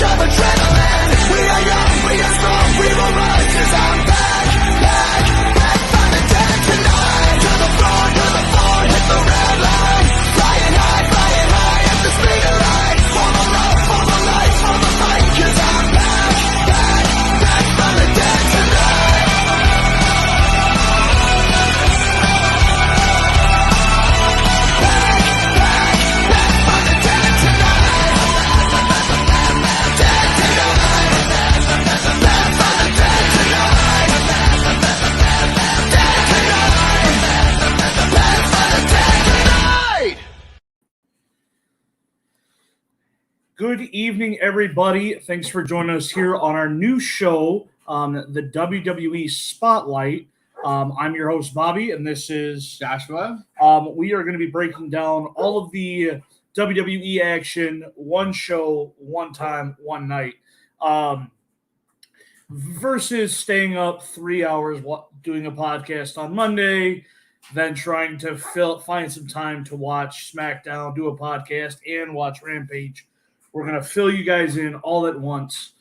rush of adrenaline. We are young, we are strong, we will rise, 'cause I'm back from the dead tonight. To the floor, hit the red line. Flying high at the speed of light. For the love, for the life, for the fight, 'cause I'm back from the dead tonight. Back from the dead tonight. Dead tonight. Back from the dead tonight. Dead tonight. Back from the dead tonight. Good evening, everybody. Thanks for joining us here on our new show, the WWE Spotlight. I'm your host, Bobby, and this is Joshua. we are going to be breaking down all of the WWE action, one show, one time, one night, versus staying up 3 hours doing a podcast on Monday, then trying to find some time to watch SmackDown, do a podcast, and watch Rampage. We're going to fill you guys in all at once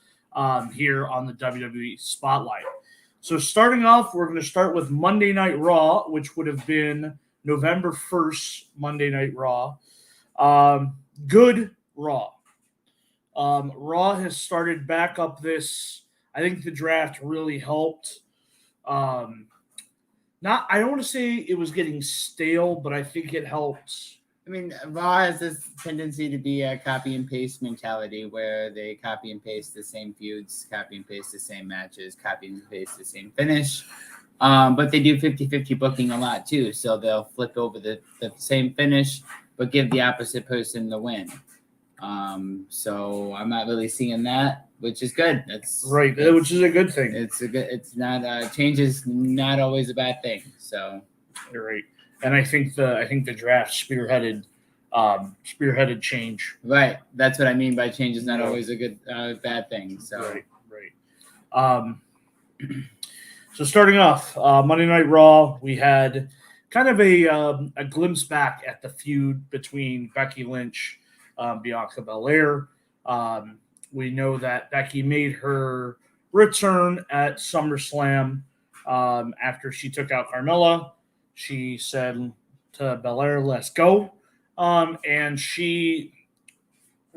here on the WWE Spotlight. So starting off, we're going to start with Monday Night Raw, which would have been November 1st, Monday Night Raw. Good Raw. Raw has started back up this. I think the draft really helped. I don't want to say it was getting stale, but I think it helped. I mean, Raw has this tendency to be a copy and paste mentality where they copy and paste the same feuds, copy and paste the same matches, copy and paste the same finish. But they do 50-50 booking a lot too. So they'll flip over the same finish, but give the opposite person the win. So I'm not really seeing that, which is good. That's right, which is a good thing. It's not change is not always a bad thing. So you're right. And I think the draft spearheaded change. Right. That's what I mean by change is not always a good bad thing. So right. So starting off, Monday Night Raw, we had kind of a glimpse back at the feud between Becky Lynch, Bianca Belair. We know that Becky made her return at SummerSlam after she took out Carmella. She said to Belair, "Let's go." And she,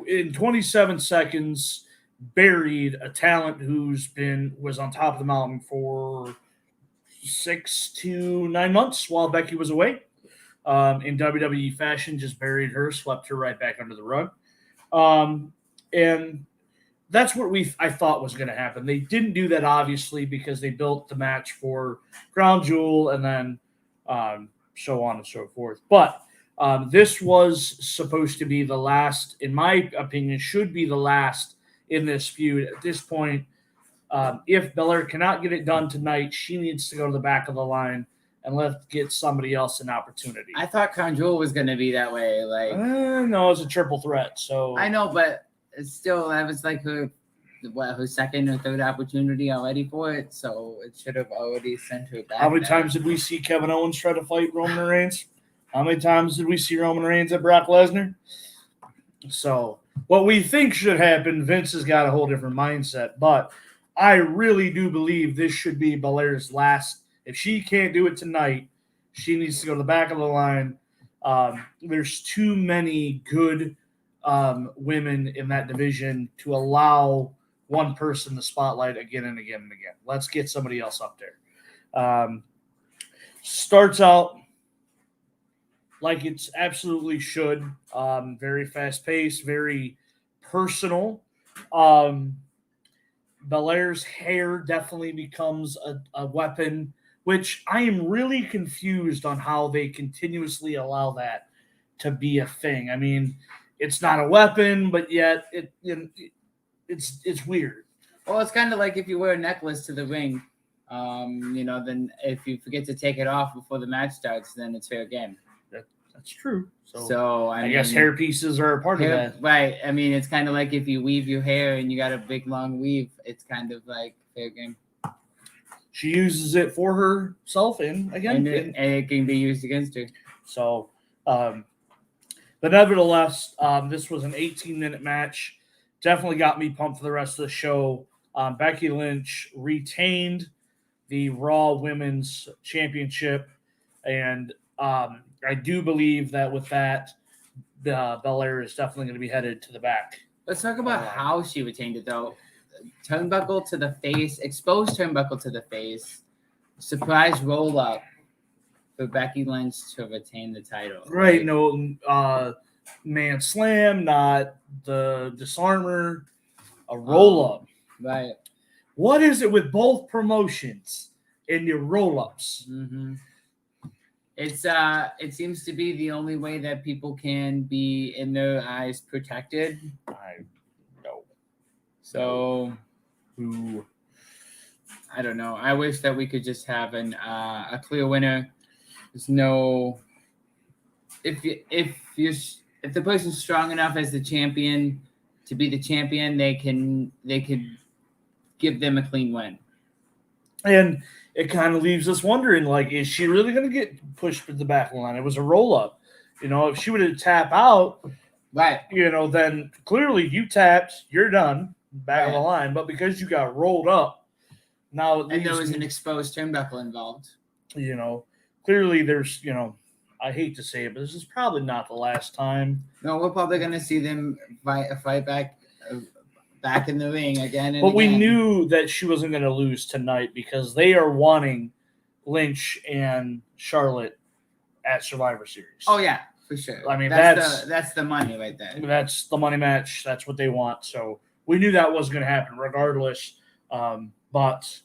in 27 seconds, buried a talent was on top of the mountain for 6 to 9 months while Becky was away. In WWE fashion, just buried her, swept her right back under the rug. And that's what I thought was going to happen. They didn't do that, obviously, because they built the match for Crown Jewel and then so on and so forth. But this was supposed to be the last, in my opinion, should be the last in this feud. At this point, if Belair cannot get it done tonight, she needs to go to the back of the line and let's get somebody else an opportunity. I thought Crown Jewel was going to be that way. Like, no, it's a triple threat. So I know, but it's still, that was like her second or third opportunity already for it. So it should have already sent her back. How many times did we see Kevin Owens try to fight Roman Reigns? How many times did we see Roman Reigns at Brock Lesnar? So what we think should happen, Vince has got a whole different mindset. But I really do believe this should be Belair's last. If she can't do it tonight, she needs to go to the back of the line. There's too many good women in that division to allow one person the spotlight again and again and again. Let's get somebody else up there. Starts out like it's absolutely should. Very fast paced, very personal. Belair's hair definitely becomes a weapon, which I am really confused on how they continuously allow that to be a thing. I mean, it's not a weapon, but yet it's weird. Well, it's kind of like if you wear a necklace to the ring, then if you forget to take it off before the match starts, then it's fair game. That's true. So I guess hair pieces are a part of that. Right. I mean, it's kind of like if you weave your hair and you got a big, long weave, it's kind of like fair game. She uses it for herself and it can be used against her. So, but nevertheless, this was an 18-minute match. definitely got me pumped for the rest of the show. Becky Lynch retained the Raw Women's Championship, and I do believe that with that, Belair is definitely going to be headed to the back. Let's talk about how she retained it, though. Turnbuckle to the face, exposed turnbuckle to the face, surprise roll up for Becky Lynch to retain the title. Right, no man slam, not the disarmer, a roll up. Right. What is it with both promotions and your roll ups? Mm-hmm. It seems to be the only way that people can be in their eyes protected. I know. So Who? I don't know. I wish that we could just have a clear winner. There's no if the person's strong enough as the champion to be the champion, they could give them a clean win. And it kind of leaves us wondering, like, is she really going to get pushed to the back of the line? It was a roll up. You know, if she would have tapped out, Right. you know, then clearly you tapped, you're done, back of the line. But because you got rolled up, now it And there leaves was an exposed turnbuckle involved. you know, clearly there's, you know, I hate to say it, but this is probably not the last time. No, we're probably going to see them fight back in the ring again. But we knew that she wasn't going to lose tonight because they are wanting Lynch and Charlotte at Survivor Series. Oh yeah, for sure. I mean, that's the money right there. That's the money match. That's what they want. So we knew that was going to happen regardless. But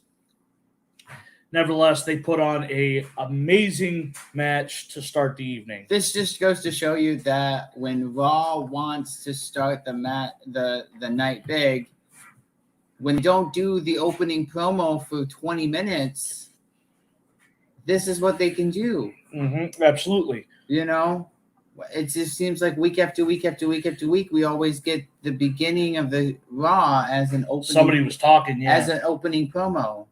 nevertheless, they put on a amazing match to start the evening. This just goes to show you that when Raw wants to start the night big, when they don't do the opening promo for 20 minutes, this is what they can do. Mm-hmm, absolutely. You know, it just seems like week after week after week after week, we always get the beginning of the Raw as an opening. Somebody was talking, yeah. As an opening promo,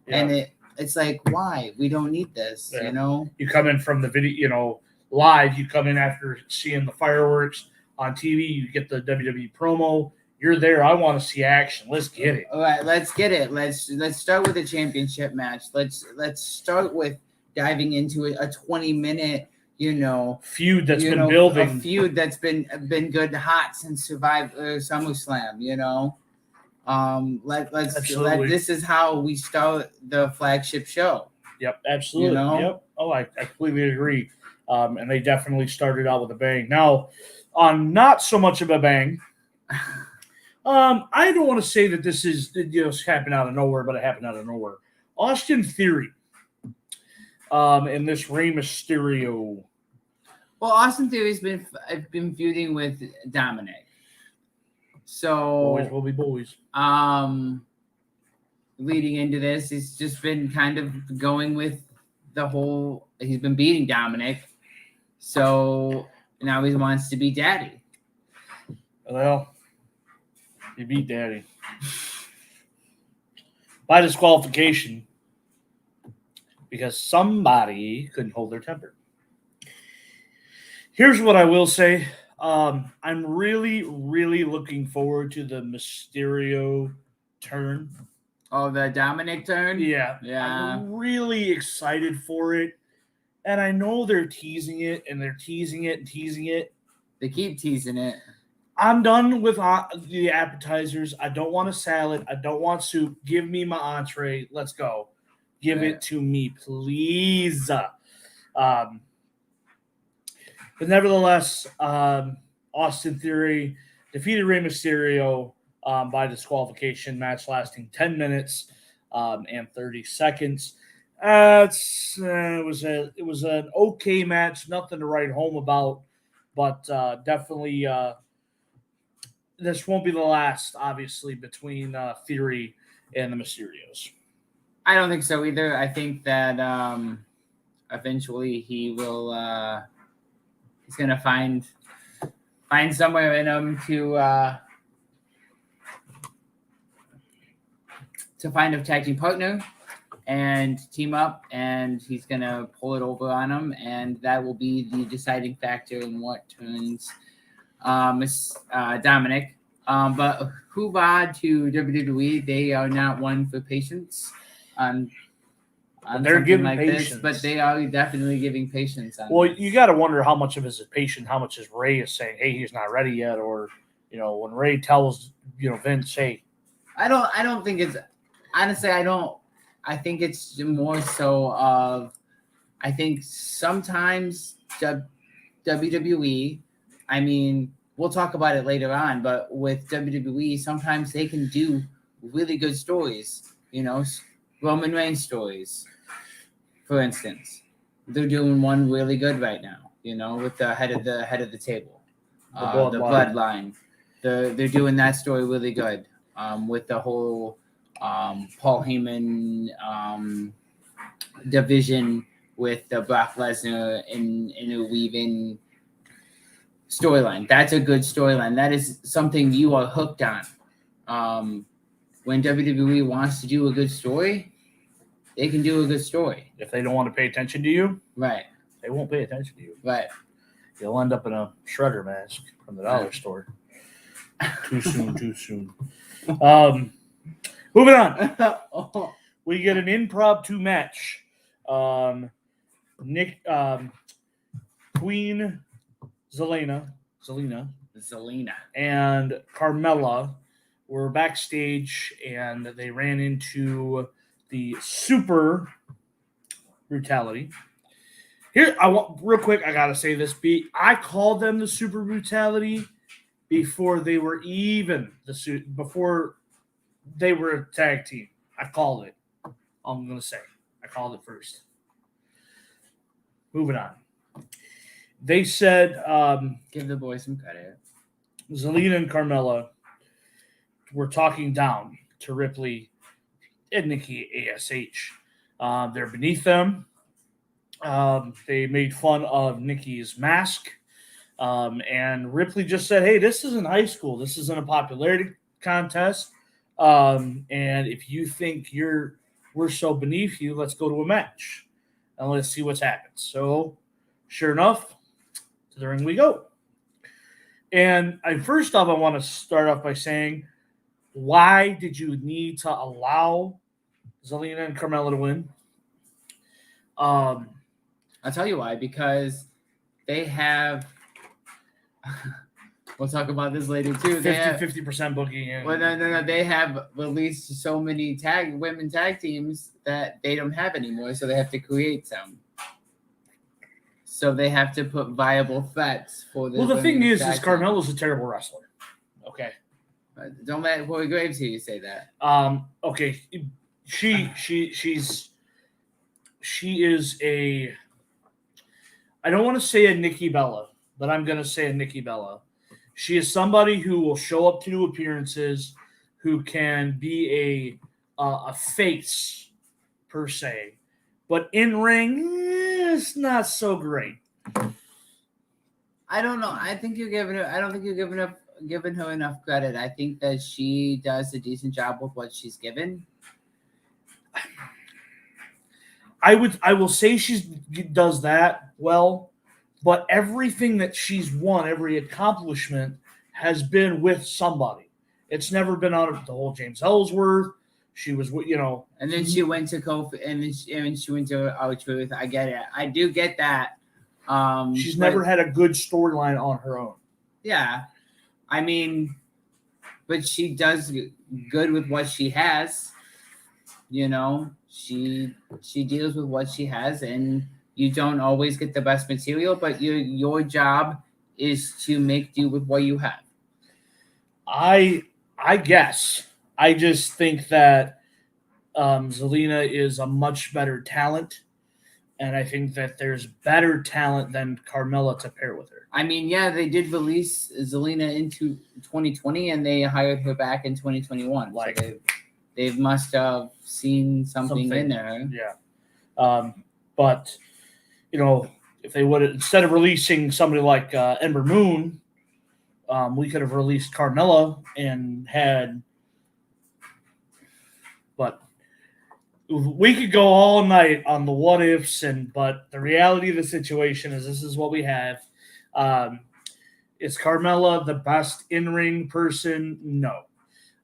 Yeah. and it's like, why? We don't need this, Yeah. you know? You come in from the video, you know, live. You come in after seeing the fireworks on TV. You get the WWE promo. You're there. I want to see action. Let's get it. All right, let's get it. Let's start with a championship match. Let's start with diving into a 20-minute, you know, Feud that's been building. A feud that's been good hot since SummerSlam, you know. This is how we start the flagship show. Yep, absolutely. You know? Yep. Oh, I completely agree. And they definitely started out with a bang. Now, on not so much of a bang, I don't want to say that this is, you know, happened out of nowhere, but it happened out of nowhere. Austin Theory, and this Rey Mysterio. Well, Austin Theory's been feuding with Dominic. So Boys will be boys. Leading into this, he's just been kind of going with the whole. He's been beating Dominic, so now he wants to be daddy. Well, he beat Daddy by disqualification because somebody couldn't hold their temper. Here's what I will say. I'm really, really looking forward to the Mysterio turn. Oh, the Dominic turn? Yeah. I'm really excited for it. And I know they're teasing it, and they're teasing it and teasing it. They keep teasing it. I'm done with the appetizers. I don't want a salad. I don't want soup. Give me my entree. Let's go. Give it to me, please. But nevertheless, Austin Theory defeated Rey Mysterio by disqualification, match lasting 10 minutes and 30 seconds. It was an okay match, nothing to write home about, but definitely this won't be the last, obviously, between Theory and the Mysterios. I don't think so either. I think that eventually he will. He's gonna find somewhere in him to find a tag team partner and team up, and he's gonna pull it over on him, and that will be the deciding factor in what turns Dominic But hoorah to WWE. They are not one for patience on They're something giving like patience. this, but they are definitely giving patience on Well, this. you got to wonder how much of it is patient, how much is Ray is saying, hey, he's not ready yet, or when Ray tells Vince, hey, I don't think it's honestly. I think it's more so of. I think sometimes WWE. I mean, we'll talk about it later on, but with WWE, sometimes they can do really good stories. Roman Reigns stories, for instance. They're doing one really good right now. With the head of the table, The the bloodline. bloodline. They're doing that story really good. With the whole Paul Heyman division with the Brock Lesnar in a weave-in storyline. That's a good storyline. That is something you are hooked on. When WWE wants to do a good story, they can do a good story. If they don't want to pay attention to you, Right. they won't pay attention to you. Right. You'll end up in a shredder mask from the dollar store. Too soon. Moving on. We get an impromptu match. Queen Zelina, and Carmella were backstage, and they ran into the Super Brutality. Here, I want real quick. I gotta say this. I called them the Super Brutality before they were even before they were a tag team. I called it. I'm gonna say I called it first. Moving on. They said give the boys some credit. Zelina and Carmella were talking down to Ripley and Nikki ASH. They're beneath them. They made fun of Nikki's mask. And Ripley just said, hey, this isn't high school. This isn't a popularity contest. And if you think we're so beneath you, let's go to a match. And let's see what's happened. So, sure enough, to the ring we go. And first off, I want to start off by saying, why did you need to allow Zelina and Carmella to win? I'll tell you why. Because they have. We'll talk about this later too. 50% booking. Well, no. They have released so many women tag teams that they don't have anymore, so they have to create some. So they have to put viable threats for the. Well, the thing is Carmella's a terrible wrestler. Okay. Don't let Corey Graves hear you say that. Okay. She is a. I don't want to say a Nikki Bella, but I'm going to say a Nikki Bella. She is somebody who will show up to appearances, who can be a face per se, but in ring, it's not so great. I don't know. I think you're giving her. I don't think you're giving her enough credit. I think that she does a decent job with what she's given. I will say she does that well. But everything that she's won, every accomplishment, has been with somebody. It's never been out of the whole James Ellsworth. She was, And then she went to Kofi, and then she went to R-Truth. I get it. I do get that. She's never had a good storyline on her own. Yeah, I mean, but she does good with what she has. She deals with what she has, and. You don't always get the best material, but your job is to make do with what you have. I guess. I just think that Zelina is a much better talent, and I think that there's better talent than Carmella to pair with her. I mean, yeah, they did release Zelina into 2020, and they hired her back in 2021. Like so they must have seen something in there. Yeah. But if they would have, instead of releasing somebody like Ember Moon, we could have released Carmella and had. But we could go all night on the what ifs, but the reality of the situation is this is what we have. Is Carmella the best in-ring person? No.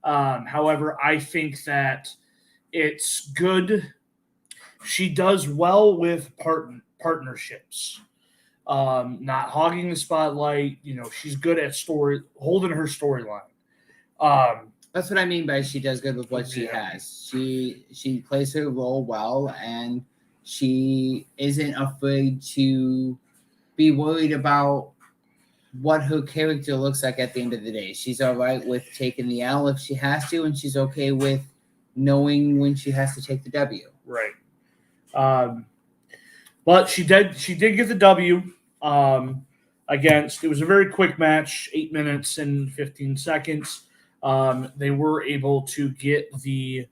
However, I think that it's good. She does well with partnerships. Not hogging the spotlight. She's good at holding her storyline. That's what I mean by she does good with what she has. She plays her role well, and she isn't afraid to be worried about what her character looks like at the end of the day. She's all right with taking the L if she has to, and she's okay with knowing when she has to take the W. Right. But she did get the W against. It was a very quick match, 8 minutes and 15 seconds. They were able to get the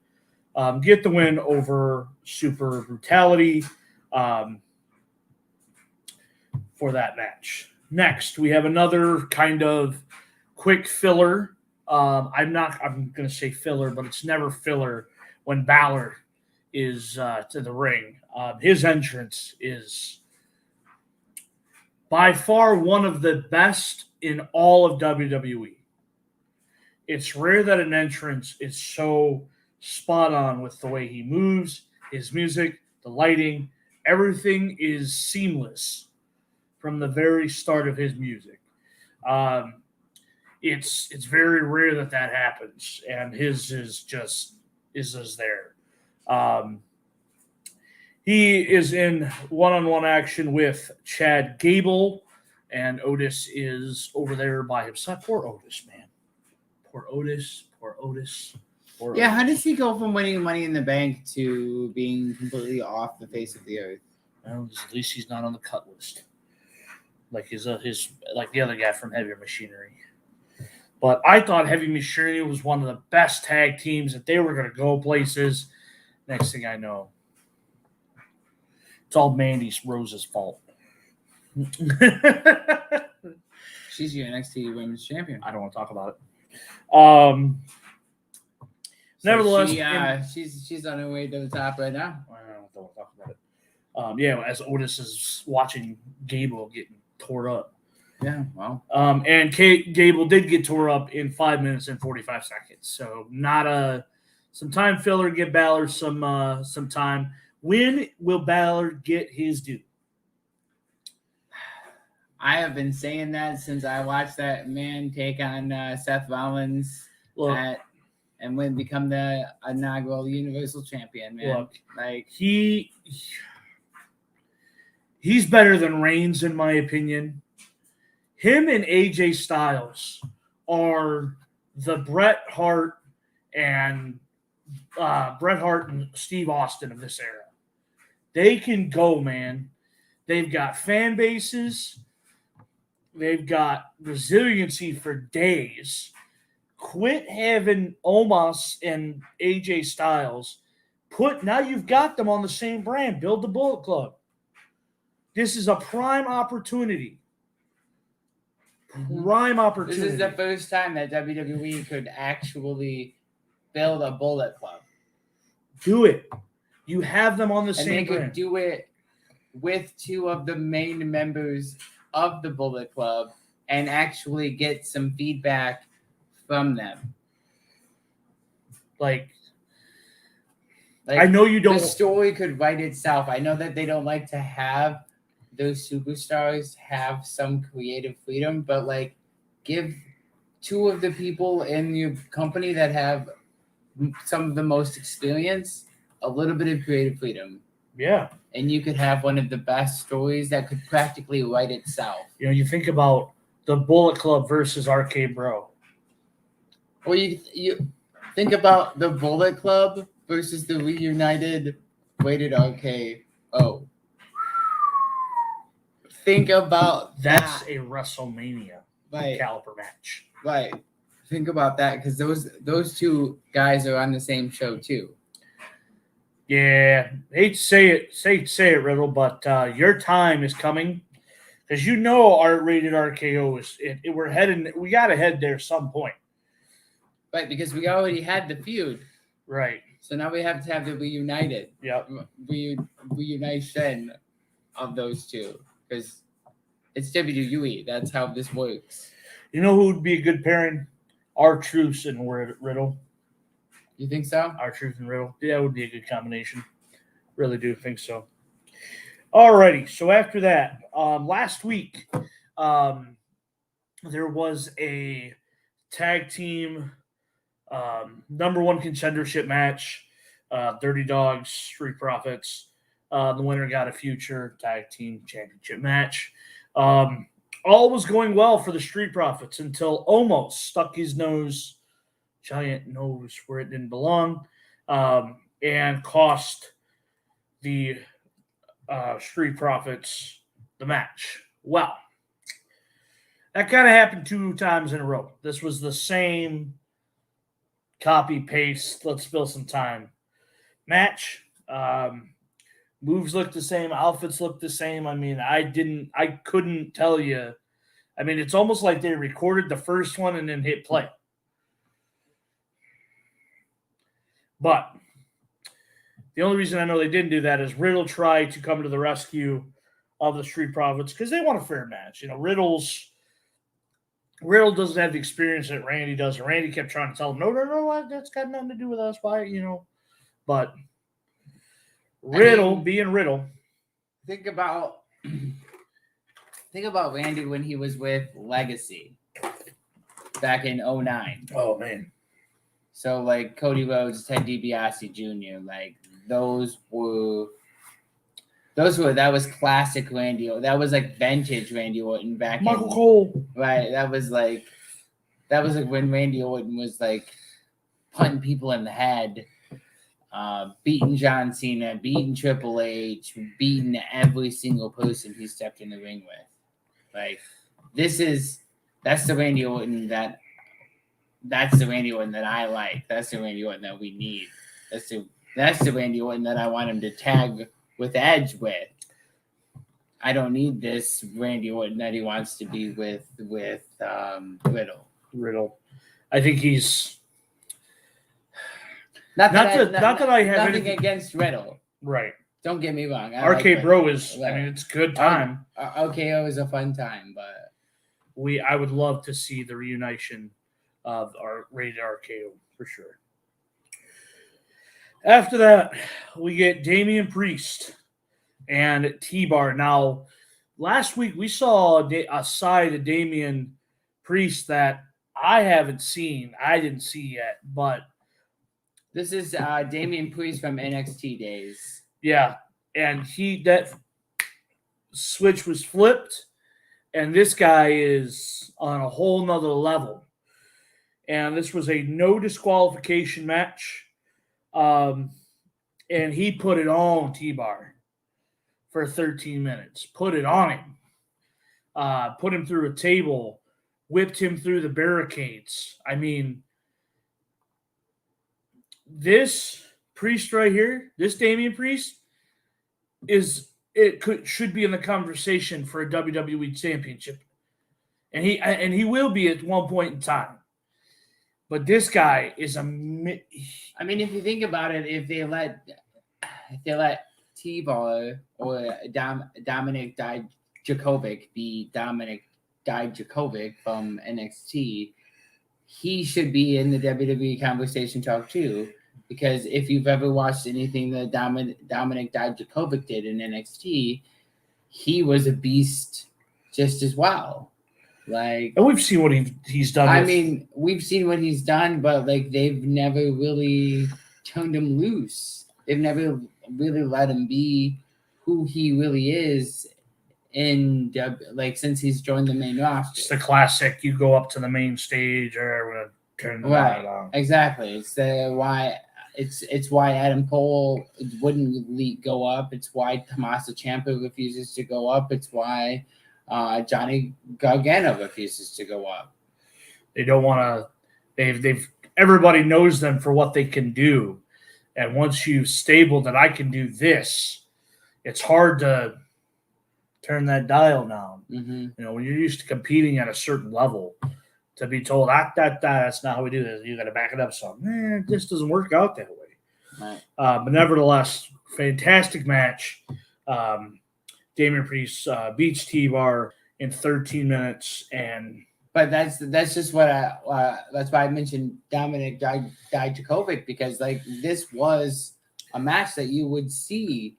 win over Super Brutality for that match. Next, we have another kind of quick filler. I'm going to say filler, but it's never filler when Balor is to the ring. His entrance is by far one of the best in all of WWE. It's rare that an entrance is so spot on with the way he moves, his music, the lighting, everything is seamless from the very start of his music. It's very rare that happens, and his is just there. He is in one-on-one action with Chad Gable, and Otis is over there by himself. Poor Otis, man. Poor Otis. Yeah, how does he go from winning Money in the Bank to being completely off the face of the earth? Well, at least he's not on the cut list, like his like the other guy from Heavy Machinery. But I thought Heavy Machinery was one of the best tag teams, that they were going to go places. Next thing I know, it's all Mandy Rose's fault. She's your NXT Women's Champion. I don't want to talk about it. Nevertheless, she's on her way to the top right now. I don't want to talk about it. As Otis is watching Gable getting tore up. Yeah, well. And Gable did get tore up in 5 minutes and 45 seconds. So not some time filler. Give Balor some time. When will Balor get his due? I have been saying that since I watched that man take on Seth Rollins and when become the inaugural Universal Champion. Man, look, like he's better than Reigns in my opinion. Him and AJ Styles are the Bret Hart and Steve Austin of this era. They can go, man. They've got fan bases. They've got resiliency for days. Quit having Omos and AJ Styles. Now you've got them on the same brand. Build the Bullet Club. This is a prime opportunity. This is the first time that WWE could actually build a Bullet Club. Do it. You have them on the same brand. And they could do it with two of the main members of the Bullet Club and actually get some feedback from them. Like I know you don't. The story could write itself. I know that they don't like to have those superstars have some creative freedom, but like give two of the people in your company that have some of the most experience a little bit of creative freedom. Yeah. And you could have one of the best stories that could practically write itself. You think about the Bullet Club versus RK Bro. Or you think about the Bullet Club versus the reunited Rated RKO. Think about that's that. a WrestleMania Right. caliber match. Right. Think about that because those two guys are on the same show too. Yeah, hate to say it, Riddle, but your time is coming because our rated RKO is. We're heading. We got to head there some point. Right, because we already had the feud. Right. So now we have to have the reunited. Yep. Reunition of those two because it's WWE. That's how this works. You know who would be a good pairing? R-Truth and Riddle. You think so? R-Truth and Riddle. Yeah, it would be a good combination. Really do think so. Alrighty, so after that, last week, there was a tag team number one contendership match. Dirty Dogs, Street Profits. The winner got a future tag team championship match. All was going well for the Street Profits until Omos stuck his giant nose, where it didn't belong, and cost the Street Profits the match. Well, that kind of happened 2 times in a row. This was the same copy paste. Let's fill some time match. Moves look the same, outfits look the same. I mean, I couldn't tell you. I mean, it's almost like they recorded the first one and then hit play. But the only reason I know they didn't do that is Riddle tried to come to the rescue of the Street Profits because they want a fair match. You know, Riddle doesn't have the experience that Randy does. And Randy kept trying to tell him, no, that's got nothing to do with us. Why, But Riddle, being Riddle. Think about Randy when he was with Legacy back in 2009. Oh, man. So, like, Cody Rhodes, Ted DiBiase Jr., like, that was classic Randy. That was, like, vintage Randy Orton back Michael Cole. Right. That was like when Randy Orton was, like, punting people in the head, beating John Cena, beating Triple H, beating every single person he stepped in the ring with. Like, that's the Randy Orton that I like. That's the Randy Orton that we need. That's the Randy Orton that I want him to tag with Edge with. I don't need this Randy Orton that he wants to be with Riddle. I think he's not that I have nothing anything against Riddle. Right. Don't get me wrong. RK Bro is. Right. I mean, it's a good time. RKO is a fun time, but I would love to see the reunition of our rated RKO for sure. After that, we get Damian Priest and T-Bar. Now, last week we saw a side of Damian Priest that I haven't seen. I didn't see yet, but this is Damian Priest from NXT days. Yeah, and that switch was flipped, and this guy is on a whole nother level. And this was a no disqualification match. And he put it on T-Bar for 13 minutes. Put it on him. Put him through a table. Whipped him through the barricades. I mean, this Priest right here, this Damian Priest, should be in the conversation for a WWE Championship. And he will be at one point in time. But this guy is I mean, if you think about it, if they let T-Bar or Dominic Dijakovic be Dominic Dijakovic from NXT, he should be in the WWE conversation talk too. Because if you've ever watched anything that Dominic Dijakovic did in NXT, he was a beast just as well. Like, and we've seen what he's done. I mean, we've seen what he's done, but like they've never really turned him loose. They've never really let him be who he really is since he's joined the main roster. It's the classic. You go up to the main stage or turn the light on. Exactly. It's why Adam Cole wouldn't go up. It's why Tommaso Ciampa refuses to go up. It's why Johnny Gargano refuses to go up. They don't want to. Everybody knows them for what they can do, and once you've stabled that I can do this, it's hard to turn that dial down. Mm-hmm. You know, when you're used to competing at a certain level, to be told that's not how we do this. You got to back it up some. This doesn't work out that way. Right. But nevertheless, fantastic match. Damian Priest beats T-Bar in 13 minutes, and But that's just what that's why I mentioned Dominic Dijakovic, because like this was a match that you would see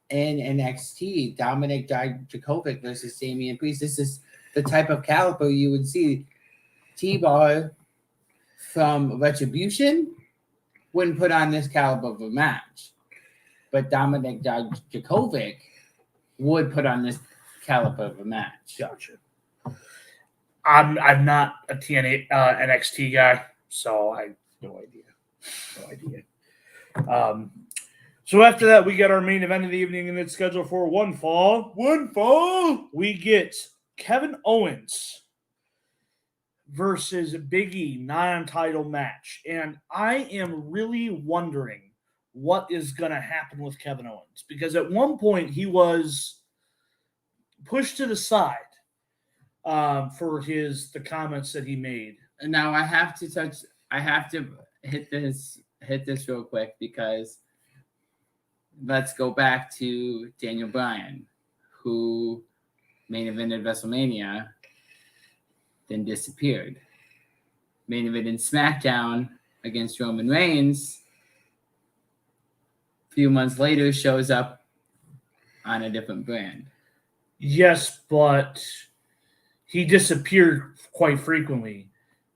in NXT. Dominic Dijakovic versus Damian Priest. This is the type of caliber you would see. T-Bar from Retribution wouldn't put on this caliber of a match, but Dominic Dijakovic would put on this caliber of a match. Gotcha. I'm not a TNA NXT guy, so I have no idea. So after that, we get our main event of the evening, and it's scheduled for one fall. We get Kevin Owens versus Big E, non-title match. And I am really wondering what is going to happen with Kevin Owens, because at one point he was pushed to the side for the comments that he made. Now I have to hit this real quick, because let's go back to Daniel Bryan, who main evented WrestleMania, then disappeared. Main evented SmackDown against Roman Reigns. A few months later, shows up on a different brand. Yes, but he disappeared quite frequently.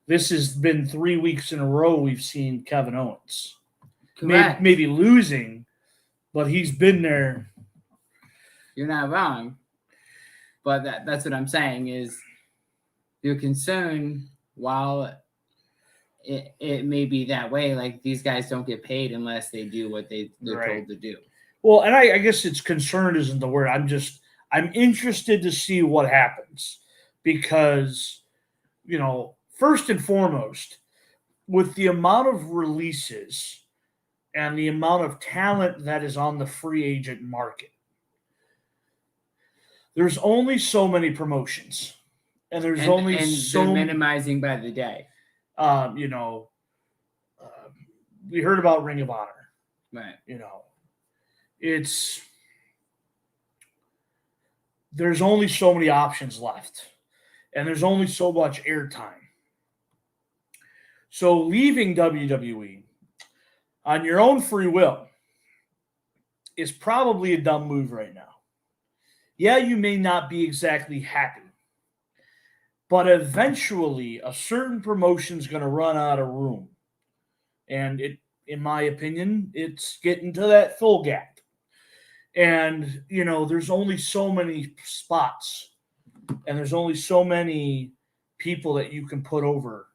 This has been 3 weeks in a row we've seen Kevin Owens. Correct. Maybe losing, but he's been there. You're not wrong. But that's what I'm saying is your concern, while it may be that way, like these guys don't get paid unless they do what they're told to do. Well, and I guess it's concerned isn't the word. I'm interested to see what happens, because, first and foremost, with the amount of releases and the amount of talent that is on the free agent market, there's only so many promotions, and they're minimizing by the day. We heard about Ring of Honor, right? There's only so many options left, and there's only so much airtime. So leaving WWE on your own free will is probably a dumb move right now. Yeah, you may not be exactly happy, but eventually a certain promotion's going to run out of room. And in my opinion, it's getting to that full gap. And, there's only so many spots, and there's only so many people that you can put over.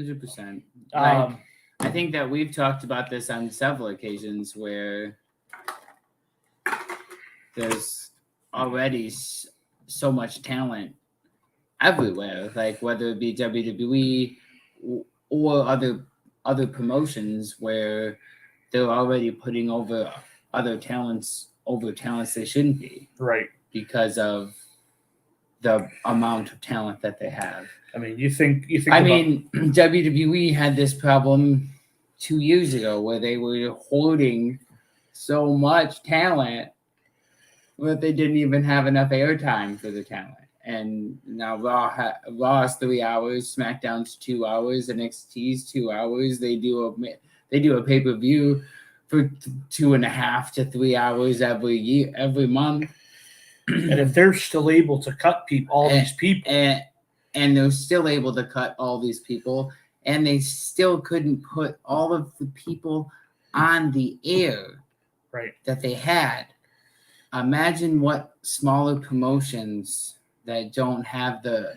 100%. I think that we've talked about this on several occasions where there's already so much talent everywhere, like whether it be WWE or other promotions, where they're already putting over other talents they shouldn't be, right? Because of the amount of talent that they have. I mean, you think. WWE had this problem 2 years ago where they were hoarding so much talent that they didn't even have enough airtime for the talent. And now Raw is 3 hours, SmackDown's 2 hours, NXT's 2 hours. They do a pay-per-view for 2.5 to 3 hours every month. And if they're still able to cut these people, and they're still able to cut all these people, and they still couldn't put all of the people on the air, right, that they had. Imagine what smaller promotions that don't have the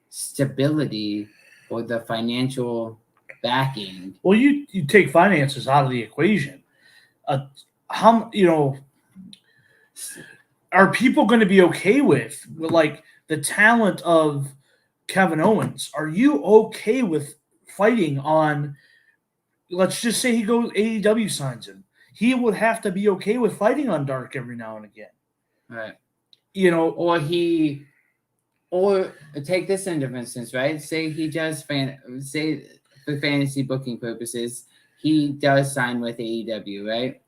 stability or the financial backing. Well, you take finances out of the equation. Are people going to be okay with like the talent of Kevin Owens? Are you okay with fighting on? Let's just say he goes, AEW signs him. He would have to be okay with fighting on Dark every now and again, right? Or take this into instance, right? Say he does say for fantasy booking purposes, he does sign with AEW, right?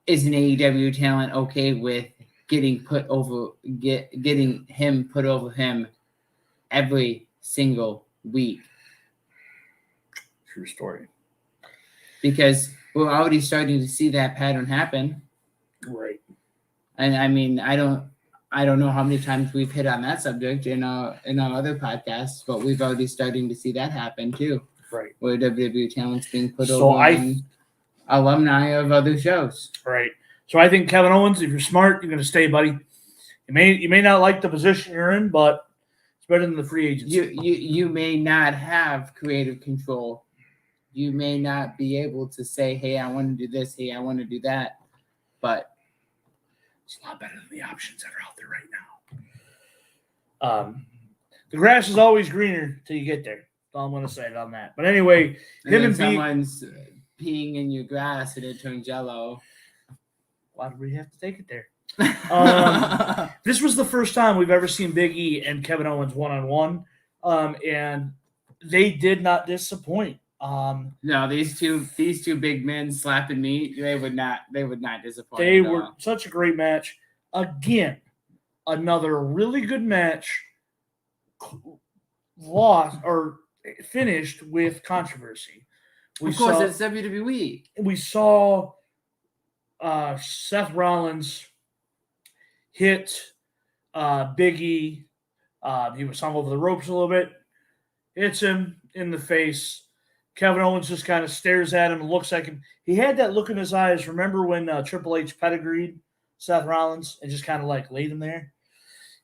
Is an AEW talent okay with getting him put over him every single week. True story. Because we're already starting to see that pattern happen. Right. And I mean, I don't know how many times we've hit on that subject in our other podcasts, but we've already starting to see that happen too. Right. Where WWE talent's being put So over on alumni of other shows. Right. So I think Kevin Owens, if you're smart, you're going to stay, buddy. You may not like the position you're in, but it's better than the free agency. You may not have creative control. You may not be able to say, hey, I want to do this, hey, I want to do that. But it's a lot better than the options that are out there right now. The grass is always greener till you get there. That's all I'm going to say on that. But anyway, someone's peeing in your grass and it turns yellow. Why do we have to take it there? This was the first time we've ever seen Big E and Kevin Owens one-on-one, and they did not disappoint. No, these two big men slapping meat, they would not disappoint. They were such a great match. Again, another really good match. Lost or finished with controversy. Of course, it's WWE. We saw Seth Rollins hit Big E. He was hung over the ropes a little bit. Hits him in the face. Kevin Owens just kind of stares at him and looks at him. He had that look in his eyes. Remember when Triple H pedigreed Seth Rollins and just kind of like laid him there?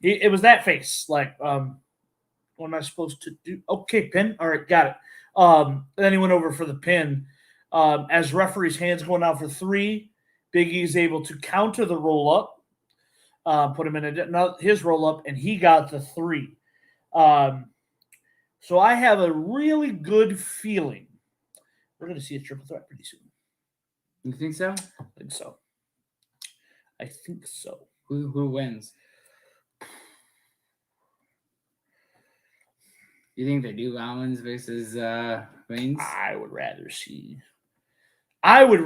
It was that face. Like, what am I supposed to do? Okay, pin. All right, got it. Then he went over for the pin. As referee's hands going out for 3, Big E is able to counter the roll up, put him in his roll up, and he got the 3. So I have a really good feeling we're going to see a triple threat pretty soon. You think so? I think so. Who wins? You think they do Rollins versus Reigns? I would rather see Rollins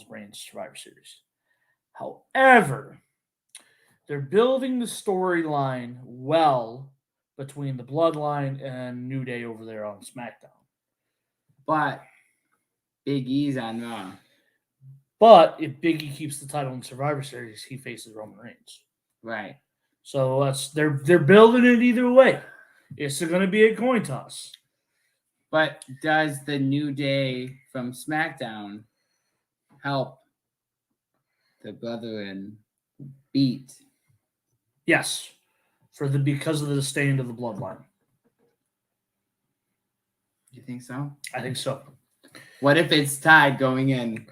Reigns Survivor Series. However, they're building the storyline well between the Bloodline and New Day over there on SmackDown. But Big E's on Raw. But if Big E keeps the title in Survivor Series, he faces Roman Reigns. Right. So they're building it either way. It's going to be a coin toss. But does the New Day from SmackDown help the Brethren beat? Yes, because of the disdain of the Bloodline. You think so? I think so. What if it's tied going in?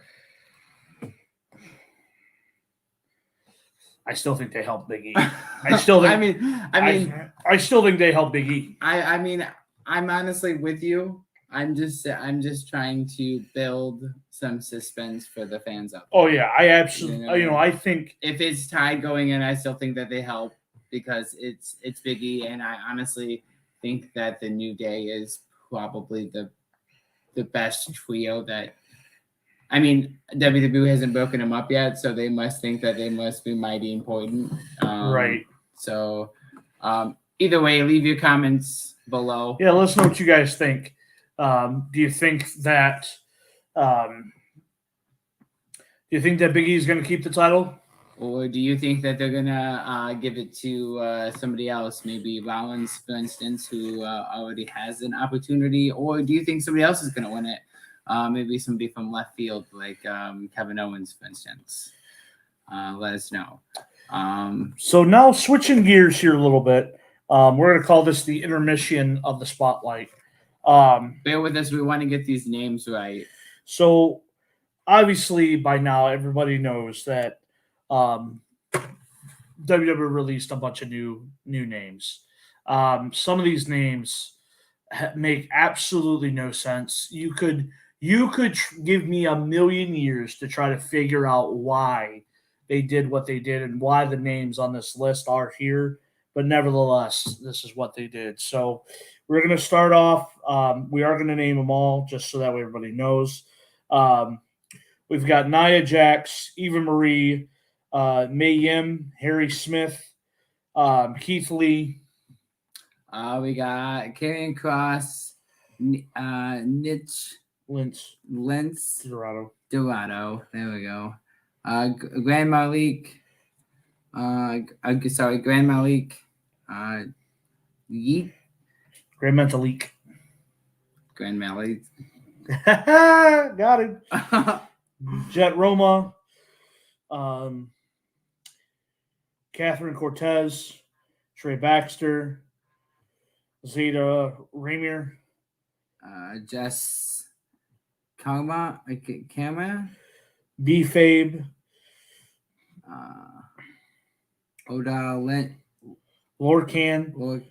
I still think they help Big E. I still think they help Big E. I mean, I'm honestly with you. I'm just trying to build some suspense for the fans out there. Oh yeah, I absolutely. I think if it's tied going in, I still think that they help because it's Big E, and I honestly think that the New Day is probably the best trio that. I mean, WWE hasn't broken them up yet, so they must think that they must be mighty important. Right. So, either way, leave your comments below. Yeah, let us know what you guys think. Do you think that Big E is going to keep the title? Or do you think that they're going to give it to somebody else, maybe Rollins, for instance, who already has an opportunity? Or do you think somebody else is going to win it? Maybe somebody from left field, like Kevin Owens, for instance. Let us know. So now switching gears here a little bit, we're going to call this the intermission of the Spotlight. Bear with us. We want to get these names right. So obviously by now everybody knows that WWE released a bunch of new names. Some of these names make absolutely no sense. You could give me a million years to try to figure out why they did what they did and why the names on this list are here. But nevertheless, this is what they did. So we're going to start off. We are going to name them all just so that way everybody knows. We've got Nia Jax, Eva Marie, Mae Yim, Harry Smith, Keith Lee. We got Karrion Kross, Niche Lentz. Dorado. Dorado. There we go. Grand Malik. Grand Malik. Yeet. Grand Metalik. Grand Malik. Got it. Jet Roma. Catherine Cortez. Trey Baxter. Zeta Ramier. Jess Kama. B Fabe. Oda Lent. Lorcan.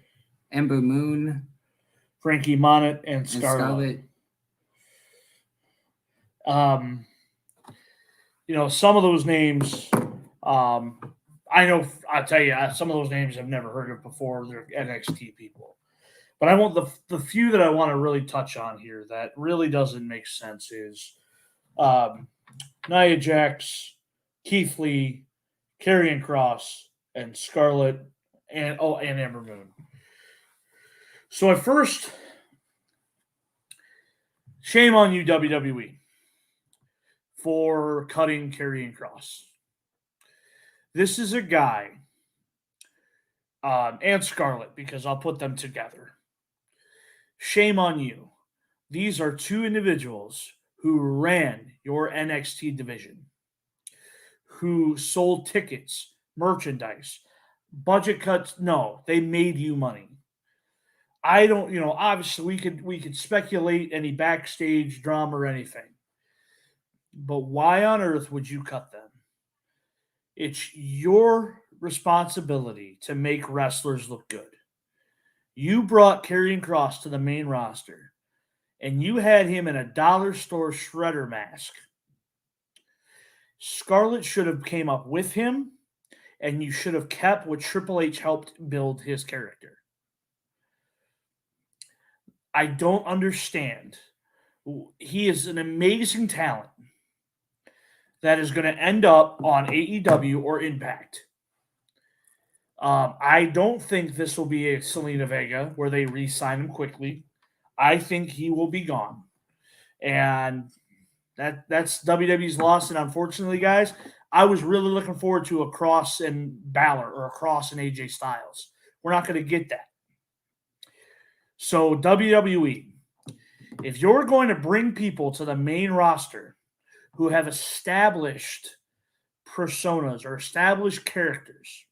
Ember Moon. Frankie Monnet and Scarlett. Some of those names, I'll tell you, some of those names I've never heard of before. They're NXT people. But I want the few that I want to really touch on here that really doesn't make sense is Nia Jax, Keith Lee, Karrion Kross, and Scarlett, and Ember Moon. So at first, shame on you, WWE, for cutting Karrion Kross. This is a guy, and Scarlett, because I'll put them together. Shame on you. These are two individuals who ran your NXT division, who sold tickets, merchandise, budget cuts. No, they made you money. I don't, obviously we could speculate any backstage drama or anything. But why on earth would you cut them? It's your responsibility to make wrestlers look good. You brought Karrion Kross to the main roster, and you had him in a dollar store shredder mask. Scarlett should have came up with him, and you should have kept what Triple H helped build his character. I don't understand. He is an amazing talent that is going to end up on AEW or Impact. I don't think this will be a Selena Vega where they re-sign him quickly. I think he will be gone. And that's WWE's loss. And unfortunately, guys, I was really looking forward to a Cross and Balor or a Cross and AJ Styles. We're not going to get that. So WWE, if you're going to bring people to the main roster who have established personas or established characters,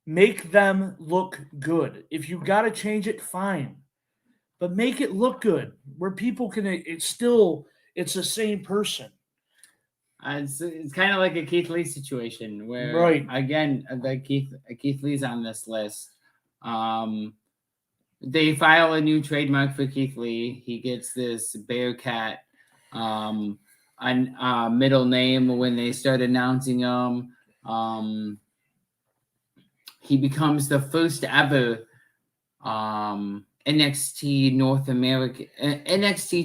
make them look good. If you got to change it, fine. But make it look good where people can, it's the same person. It's kind of like a Keith Lee situation where, right. Again, Keith Lee's on this list. They file a new trademark for Keith Lee. He gets this Bearcat middle name when they start announcing him. He becomes the first ever NXT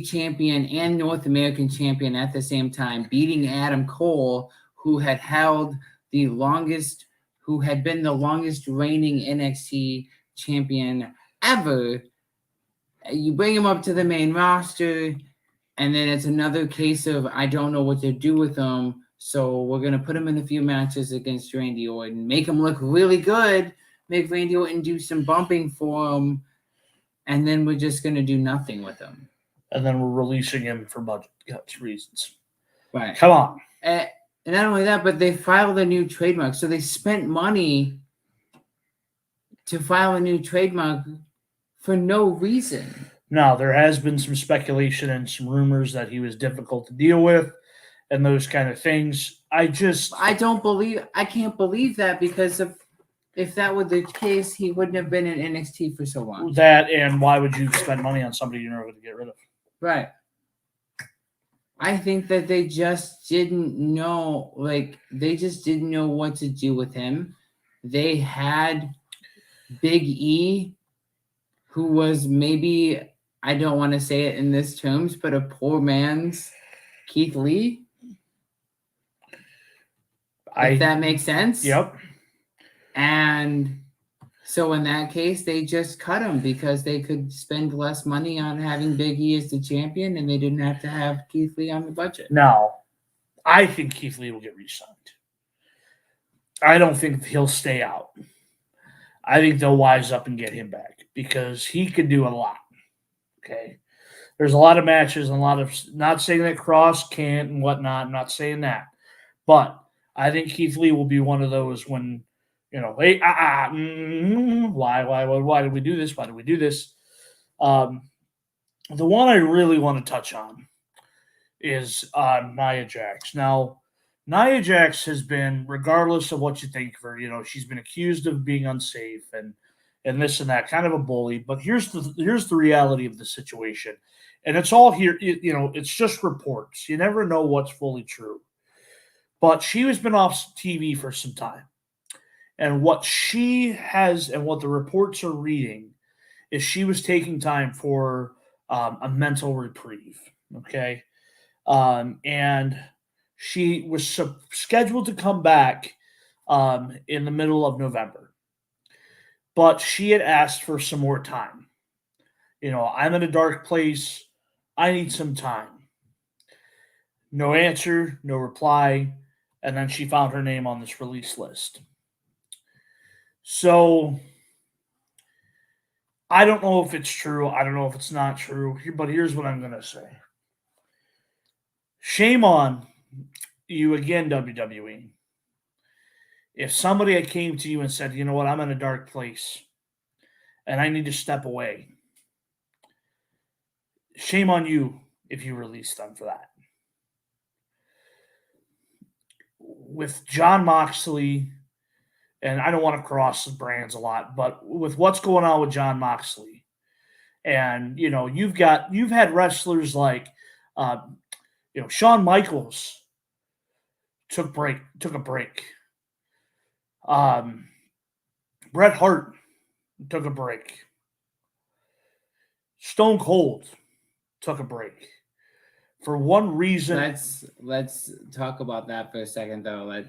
champion and North American champion at the same time, beating Adam Cole, who had been the longest reigning NXT champion ever. You bring him up to the main roster, and then it's another case of I don't know what to do with him. So we're going to put him in a few matches against Randy Orton, make him look really good, make Randy Orton do some bumping for him, and then we're just going to do nothing with him. And then we're releasing him for budget reasons. Right. Come on. And not only that, but they filed a new trademark. So they spent money to file a new trademark for no reason. No, there has been some speculation and some rumors that he was difficult to deal with and those kind of things. I can't believe that, because if that were the case, he wouldn't have been in NXT for so long. That, and why would you spend money on somebody you're never going to get rid of? Right. I think that they just didn't know, they just didn't know what to do with him. They had Big E, who was maybe, I don't want to say it in this terms, but a poor man's Keith Lee. If that makes sense. Yep. And so in that case, they just cut him because they could spend less money on having Big E as the champion, and they didn't have to have Keith Lee on the budget. Now, I think Keith Lee will get re-signed. I don't think he'll stay out. I think they'll wise up and get him back because he could do a lot. Okay. There's a lot of matches and a lot of, not saying that Cross can't and whatnot. I'm not saying that. But I think Keith Lee will be one of those when, hey, why did we do this? Why did we do this? The one I really want to touch on is Nia Jax. Now, Nia Jax has been, regardless of what you think of her, she's been accused of being unsafe and this and that, kind of a bully. But here's the reality of the situation, and it's all here. It's just reports. You never know what's fully true. But she has been off TV for some time, and what she has and what the reports are reading is she was taking time for a mental reprieve. Okay, and she was scheduled to come back in the middle of November. But she had asked for some more time. I'm in a dark place. I need some time. No answer, no reply. And then she found her name on this release list. So I don't know if it's true. I don't know if it's not true. But here's what I'm going to say. Shame on you again, WWE. If somebody had came to you and said, you know what, I'm in a dark place and I need to step away, shame on you if you released them for that. With Jon Moxley, and I don't want to cross the brands a lot, but with what's going on with Jon Moxley, and you've had wrestlers like Shawn Michaels took a break. Bret Hart took a break. Stone Cold took a break. For one reason. Let's talk about that for a second, though.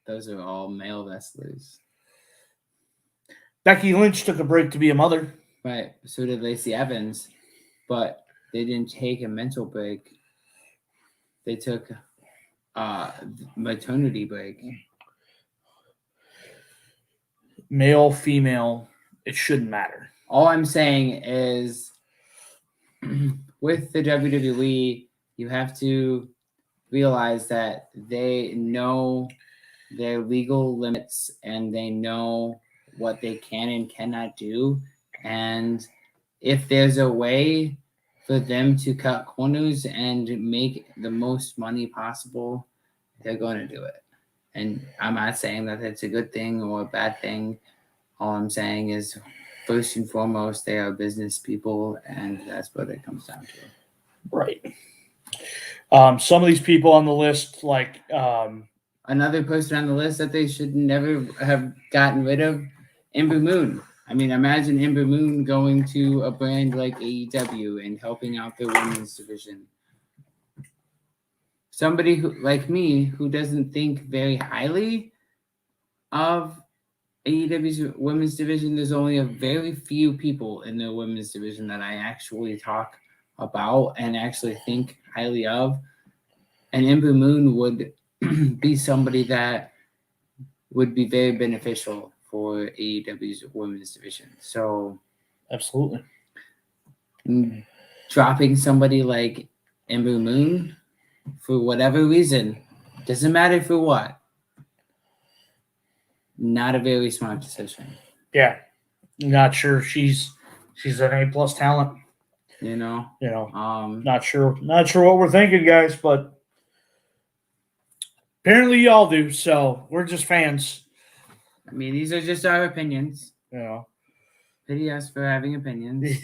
Those are all male wrestlers. Becky Lynch took a break to be a mother. Right. So did Lacey Evans, but they didn't take a mental break. They took maternity break. Male, female, it shouldn't matter. All I'm saying is with the WWE, you have to realize that they know their legal limits and they know what they can and cannot do. And if there's a way for them to cut corners and make the most money possible, they're going to do it. And I'm not saying that it's a good thing or a bad thing. All I'm saying is, first and foremost, they are business people, and that's what it comes down to. Right. Some of these people on the list, like another person on the list that they should never have gotten rid of, Ember Moon. I mean, imagine Ember Moon going to a brand like AEW and helping out their women's division. Somebody who, like me, who doesn't think very highly of AEW's women's division, there's only a very few people in the women's division that I actually talk about and actually think highly of. And Ember Moon would be somebody that would be very beneficial for AEW's women's division. So, absolutely. Dropping somebody like Ember Moon for whatever reason, doesn't matter for what, not a very smart decision. Yeah. Not sure she's an A+ talent. Not sure what we're thinking, guys, but apparently y'all do, so we're just fans. I mean, these are just our opinions. Pity us for having opinions.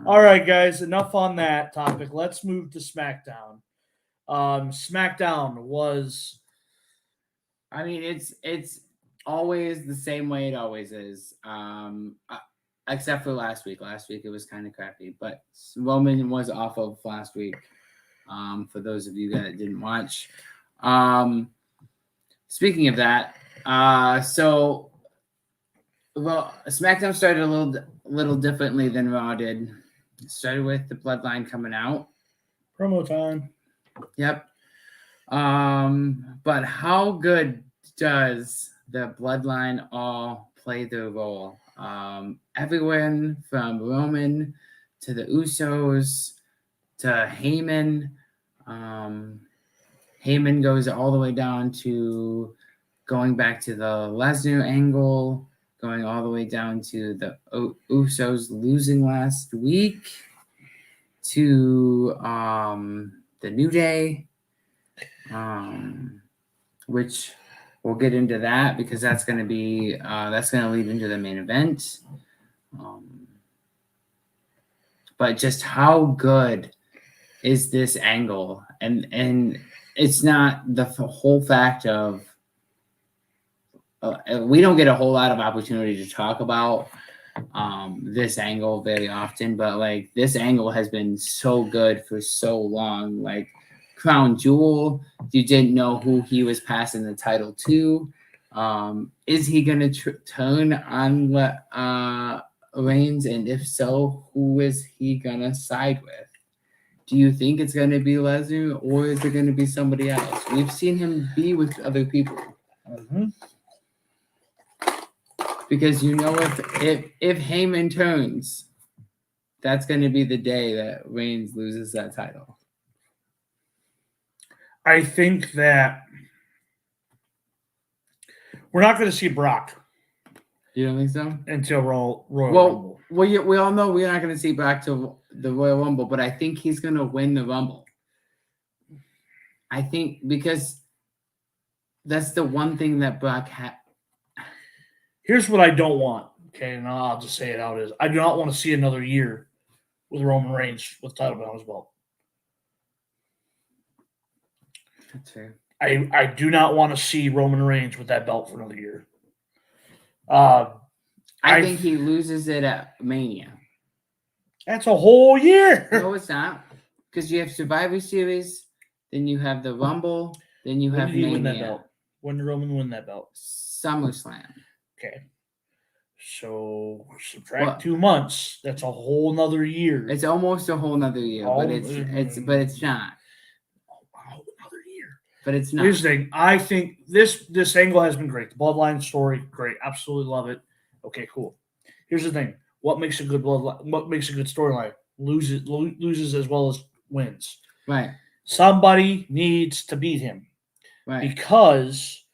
All right, guys, enough on that topic. Let's move to SmackDown. SmackDown was... I mean, it's always the same way it always is. Except for last week. Last week it was kind of crappy, but Roman was off of last week. For those of you that didn't watch, Speaking of that, SmackDown started a little differently than Raw did. It started with the Bloodline coming out. Promo time. Yep. But how good does the Bloodline all play their role? Everyone from Roman to the Usos to Heyman. Heyman goes all the way down to going back to the Lesnar angle, going all the way down to the Usos losing last week to the New Day, which we'll get into that because that's going to lead into the main event. But just how good is this angle? And it's not the whole fact of we don't get a whole lot of opportunity to talk about this angle very often, but like this angle has been so good for so long. Like Crown Jewel, you didn't know who he was passing the title to. Is he going to turn on Reigns? And if so, who is he going to side with? Do you think it's going to be Lesnar or is it going to be somebody else? We've seen him be with other people. Mm-hmm. Because if Heyman turns, that's going to be the day that Reigns loses that title. I think that we're not going to see Brock. You don't think so? Until Royal Rumble. Well, we all know we're not going to see Brock till the Royal Rumble, but I think he's going to win the Rumble. I think because that's the one thing that Brock had. Here's what I don't want, okay, and I'll just say it out is I do not want to see another year with Roman Reigns with title belt as well. That's fair. I do not want to see Roman Reigns with that belt for another year. I think he loses it at Mania. That's a whole year. No, it's not. Because you have Survivor Series, then you have the Rumble, then you have Mania. Win that belt? When did Roman win that belt? SummerSlam. Okay. So subtract 2 months. That's a whole nother year. It's almost a whole nother year, but it's not. Another year. But it's not. Here's the thing. I think this angle has been great. The Bloodline story, great. Absolutely love it. Okay, cool. Here's the thing. What makes a good bloodline? What makes a good storyline? Loses as well as wins. Right. Somebody needs to beat him. Right. Because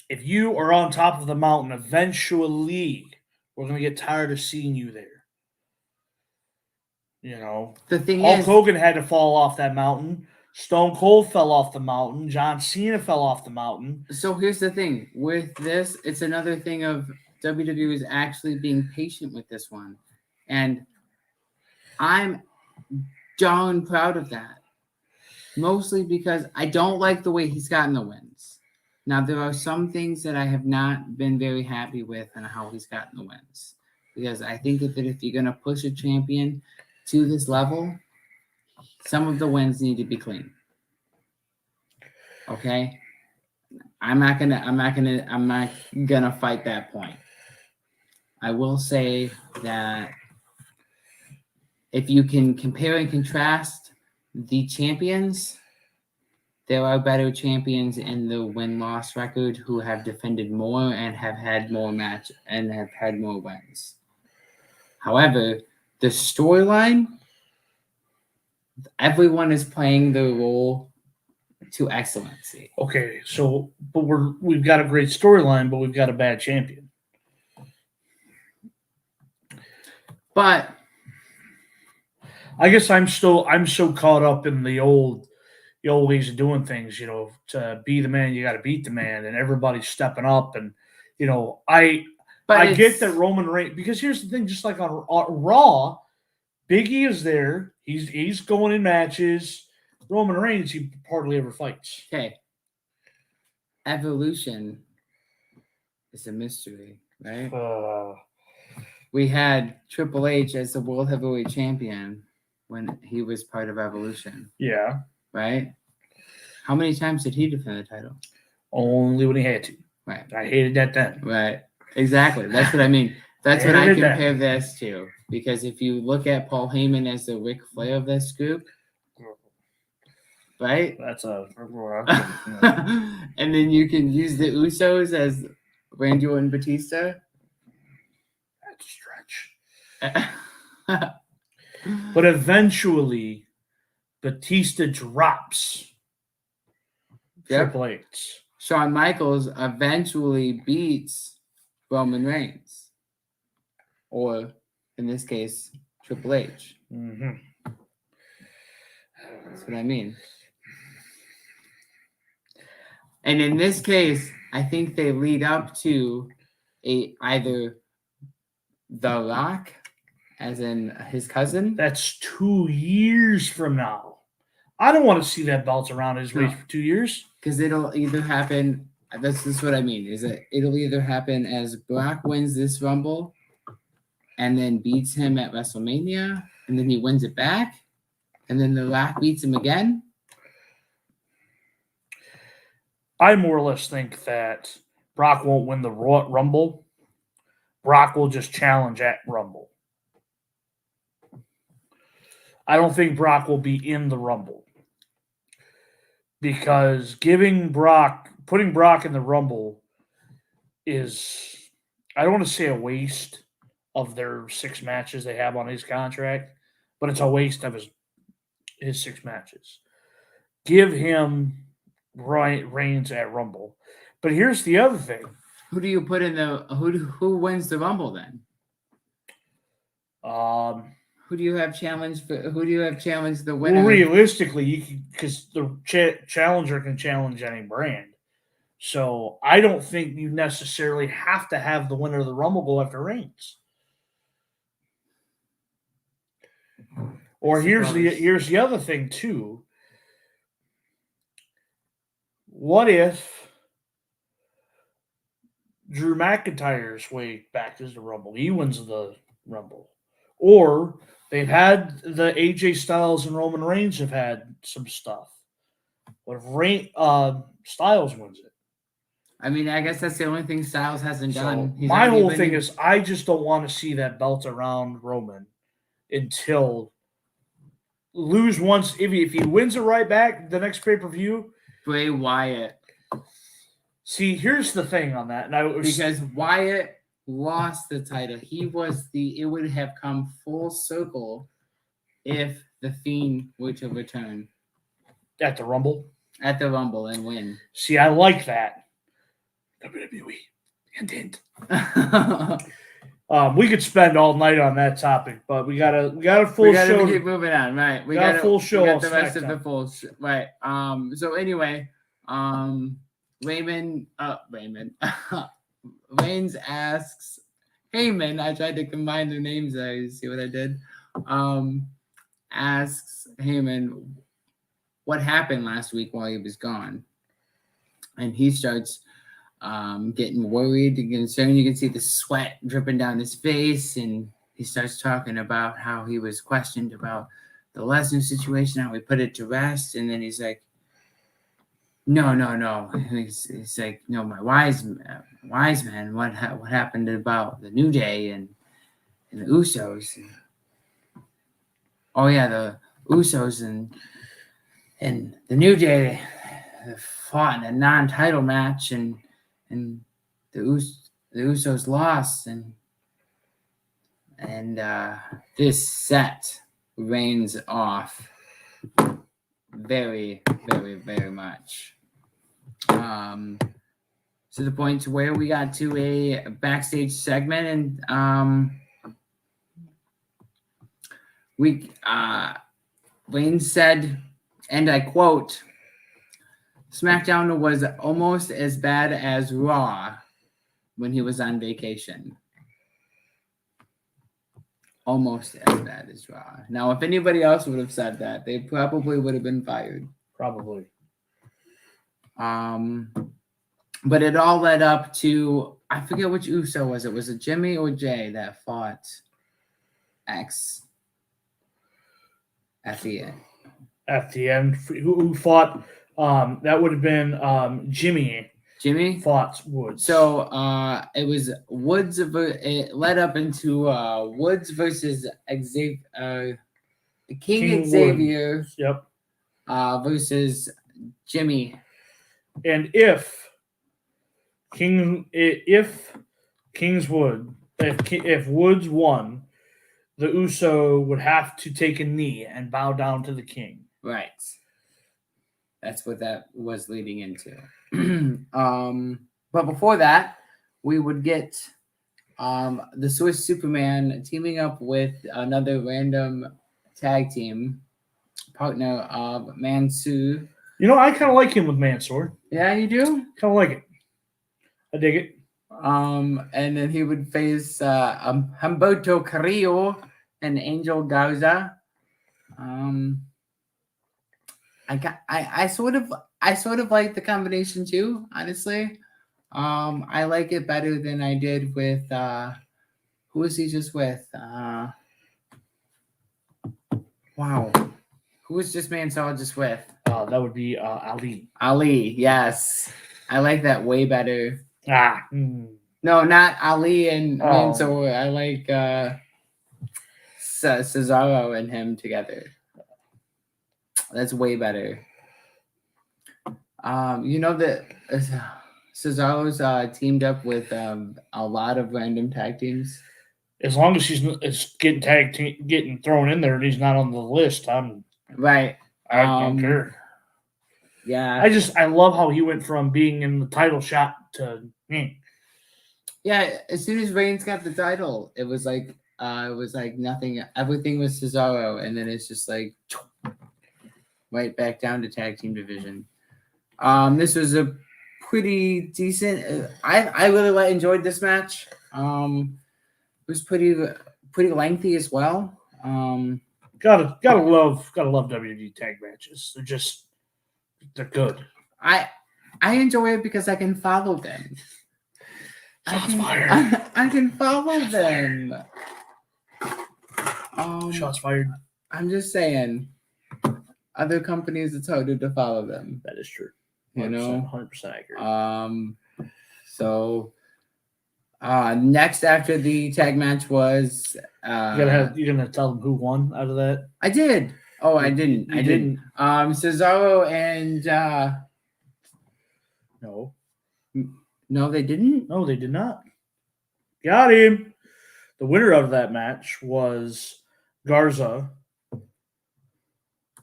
if you are on top of the mountain, eventually we're going to get tired of seeing you there. You know, the thing Hulk is, Hogan had to fall off that mountain. Stone Cold fell off the mountain. John Cena fell off the mountain. So here's the thing. With this, it's another thing of WWE is actually being patient with this one. And I'm darn proud of that. Mostly because I don't like the way he's gotten the wins. Now, there are some things that I have not been very happy with and how he's gotten the wins. Because I think that if you're going to push a champion to this level, some of the wins need to be clean. Okay? I'm not gonna fight that point. I will say that if you can compare and contrast the champions, there are better champions in the win-loss record who have defended more and have had more match and have had more wins. However, the storyline, everyone is playing their role to excellency. Okay, so but we've got a great storyline, but we've got a bad champion. But I guess I'm so caught up in the old ways of doing things, you know, to be the man, you got to beat the man, and everybody's stepping up. And, you know, I get that Roman Reigns, because here's the thing, just like on Raw, Big E is there. He's going in matches. Roman Reigns, he hardly ever fights. Okay. Evolution is a mystery, right? We had Triple H as the World Heavyweight Champion when he was part of Evolution. Yeah. Right? How many times did he defend the title? Only when he had to. Right. I hated that then. Right. Exactly. That's what I mean. That's what I hated that. compare this to. Because if you look at Paul Heyman as the Ric Flair of this group, right? That's a. And then you can use the Usos as Randy Orton Batista. That's a stretch. But eventually, Batista drops Yep. Triple H. Shawn Michaels eventually beats Roman Reigns. Or, in this case, Triple H. Mm-hmm. That's what I mean. And in this case, I think they lead up to either The Rock, as in his cousin. That's 2 years from now. I don't want to see that belt around his waist No. for 2 years. Because it'll either happen. That's what I mean. Is that it'll either happen as Brock wins this Rumble, and then beats him at WrestleMania, and then he wins it back, and then The Rock beats him again. I more or less think that Brock won't win the Rumble. Brock will just challenge at Rumble. I don't think Brock will be in the Rumble. Because putting Brock in the Rumble is, I don't want to say a waste of their 6 matches they have on his contract, but it's a waste of his 6 matches. Give him Reigns at Rumble. But here's the other thing. Who do you put in who wins the Rumble then? Who do you have challenged the winner? Well, realistically, because the challenger can challenge any brand. So I don't think you necessarily have to have the winner of the Rumble go after Reigns. Or here's the other thing too. What if Drew McIntyre's way back is the Rumble? He wins the Rumble. Or they've had the AJ Styles and Roman Reigns have had some stuff. What if Styles wins it? I mean, I guess that's the only thing Styles hasn't done. So my whole thing is I just don't want to see that belt around Roman until lose once. If he wins it right back, the next pay-per-view. Bray Wyatt. See, here's the thing on that. Because Wyatt lost the title. It would have come full circle if the Fiend were to return. At the Rumble? At the Rumble and win. See, I like that. WWE. Hint. We could spend all night on that topic, but we got a full show. Keep moving on, right? We got a full show. We got the rest of the full right. So anyway, Reigns asks Heyman. I tried to combine their names there. You see what I did? Asks Heyman what happened last week while he was gone, and he starts getting worried and concerned. You can see the sweat dripping down his face, and he starts talking about how he was questioned about the Lesnar situation, how he put it to rest, and then he's like, No. He's like, no, my wise man. What happened about the New Day and the Usos? Oh yeah, the Usos and the New Day fought in a non-title match, and the Usos lost, and this set Reigns off very, very, very much. To the point to where we got to a backstage segment, and Reigns said, and I quote, SmackDown was almost as bad as Raw when he was on vacation. Almost as bad as Raw. Now, if anybody else would have said that, they probably would have been fired. Probably. But it all led up to, I forget which Uso was it. Was it Jimmy or Jay that fought X at the end? At the end, who fought That would have been Jimmy Jimmy. fought Woods. So it was Woods. It led up into Woods versus Xavier, King Xavier. Woods. Yep. Versus Jimmy. And if Woods won, the Uso would have to take a knee and bow down to the King. Right. That's what that was leading into. But before that, we would get the Swiss Superman teaming up with another random tag team partner of Mansoor. You know, I kind of like him with Mansoor. Yeah, you do? Kind of like it. I dig it. And then he would face Humberto Carrillo and Angel Garza. I sort of like the combination too, honestly. I like it better than I did with who was he just with? Wow. Who was just Mansoor just with? That would be Ali. Ali, yes. I like that way better. No, not Ali and Mansoor. I like Cesaro and him together. That's way better. You know that Cesaro's teamed up with a lot of random tag teams. As long as it's getting thrown in there and he's not on the list, right. I don't care. Yeah. I love how he went from being in the title shot to. Yeah, as soon as Reigns got the title, it was like nothing. Everything was Cesaro, and then it's just like right back down to tag team division. This was a pretty decent. I really enjoyed this match. It was pretty lengthy as well. Gotta love WWE tag matches. They're good. I enjoy it because I can follow them. Shots fired. I can follow them. Shots fired. I'm just saying. Other companies, it's harder to follow them. That is true. 100% accurate. So next after the tag match was you're gonna tell them who won out of that? I did. Oh, I didn't. I didn't. Cesaro and no, they didn't. No, they did not. Got him. The winner of that match was Garza.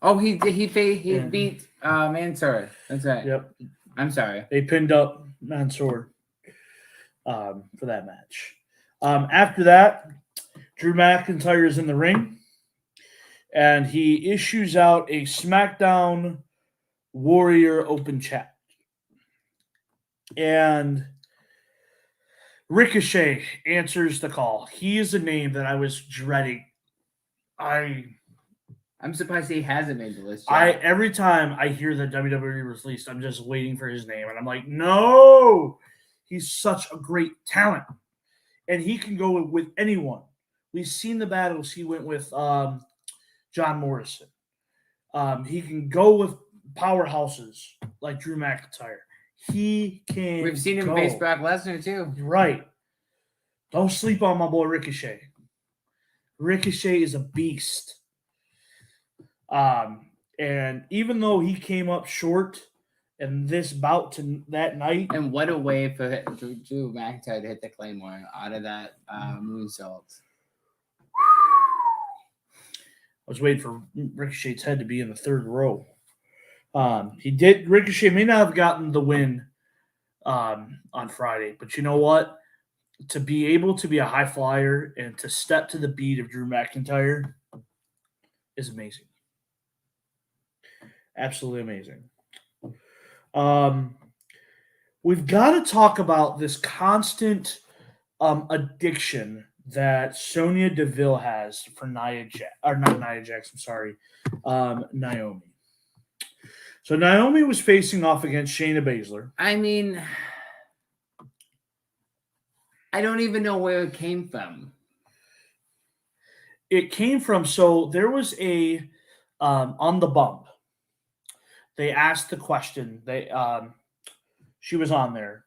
Oh, he beat Mansoor. That's right. Yep. I'm sorry. They pinned up Mansoor for that match. After that, Drew McIntyre is in the ring, and he issues out a SmackDown Warrior Open Chat. And Ricochet answers the call. He is a name that I was dreading. I'm surprised he hasn't made the list yet. Every time I hear that WWE was released, I'm just waiting for his name. And I'm like, no! He's such a great talent. And he can go with anyone. We've seen the battles he went with John Morrison. He can go with powerhouses like Drew McIntyre. He can. We've seen him face Brock Lesnar too. Right. Don't sleep on my boy Ricochet. Ricochet is a beast. And even though he came up short in this bout to that night, and what a way for Drew McIntyre to hit the Claymore out of that moonsault. I was waiting for Ricochet's head to be in the third row. Ricochet may not have gotten the win on Friday, but you know what? To be able to be a high flyer and to step to the beat of Drew McIntyre is amazing. Absolutely amazing. We've got to talk about this constant addiction that Sonya Deville has for Naomi. So Naomi was facing off against Shayna Baszler. I mean, I don't even know where it came from. It came from, so there was a on the bump. they asked the question. She was on there.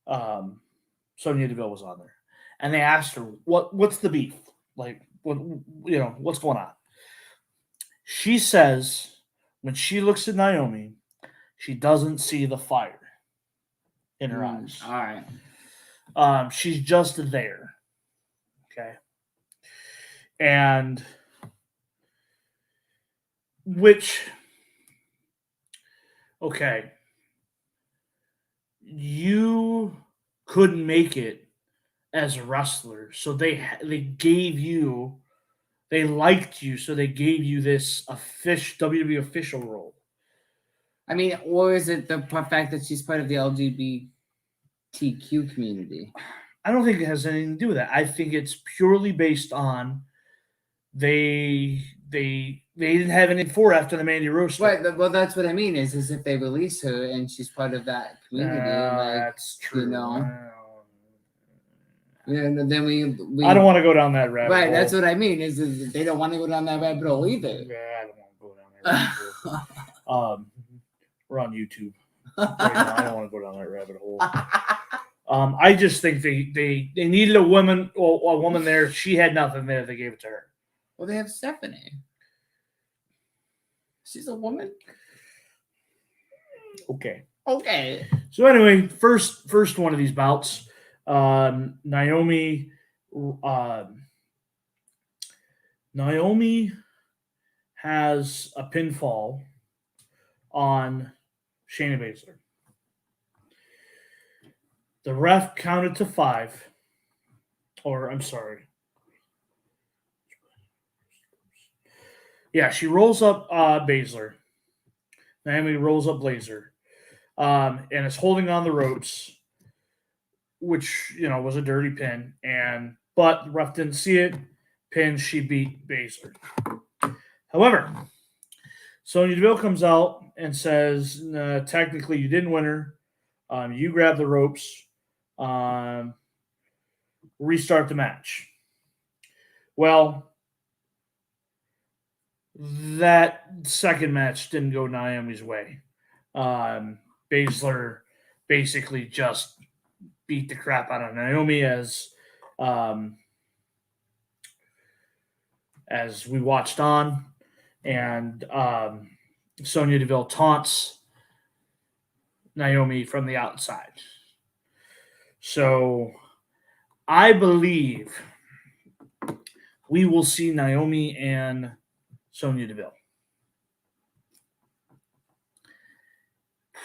Sonya Deville was on there, and they asked her, "What's the beef? Like, what's going on?" She says when she looks at Naomi, she doesn't see the fire in her eyes. All right. She's just there. Okay. And okay, you couldn't make it as a wrestler, so they liked you, so they gave you this WWE official role. I mean, or is it the fact that she's part of the LGBTQ community? I don't think it has anything to do with that. I think it's purely based on they didn't have anything for her after the Mandy Rose story. Right. Well, that's what I mean. Is if they release her and she's part of that community, that's true. Then we I don't want to go down that rabbit hole. Right. That's what I mean. Is they don't want to go down that rabbit hole either. Yeah, I don't want to go down that rabbit hole. We're on YouTube right now. I don't want to go down that rabbit hole. I just think they needed a woman there. She had nothing there. They gave it to her. Well, they have Stephanie. She's a woman. Okay. So anyway, first one of these bouts, Naomi has a pinfall on Shayna Baszler. The ref counted to 5. Or, I'm sorry. Yeah, she rolls up Baszler. Naomi rolls up Blazer. And is holding on the ropes, which, was a dirty pin. But the ref didn't see it. Pin, she beat Baszler. However, Sonya Deville comes out and says, technically, you didn't win her. You grabbed the ropes. Restart the match. Well, that second match didn't go Naomi's way. Baszler basically just beat the crap out of Naomi as we watched on, and Sonya Deville taunts Naomi from the outside. So I believe we will see Naomi and Sonya Deville.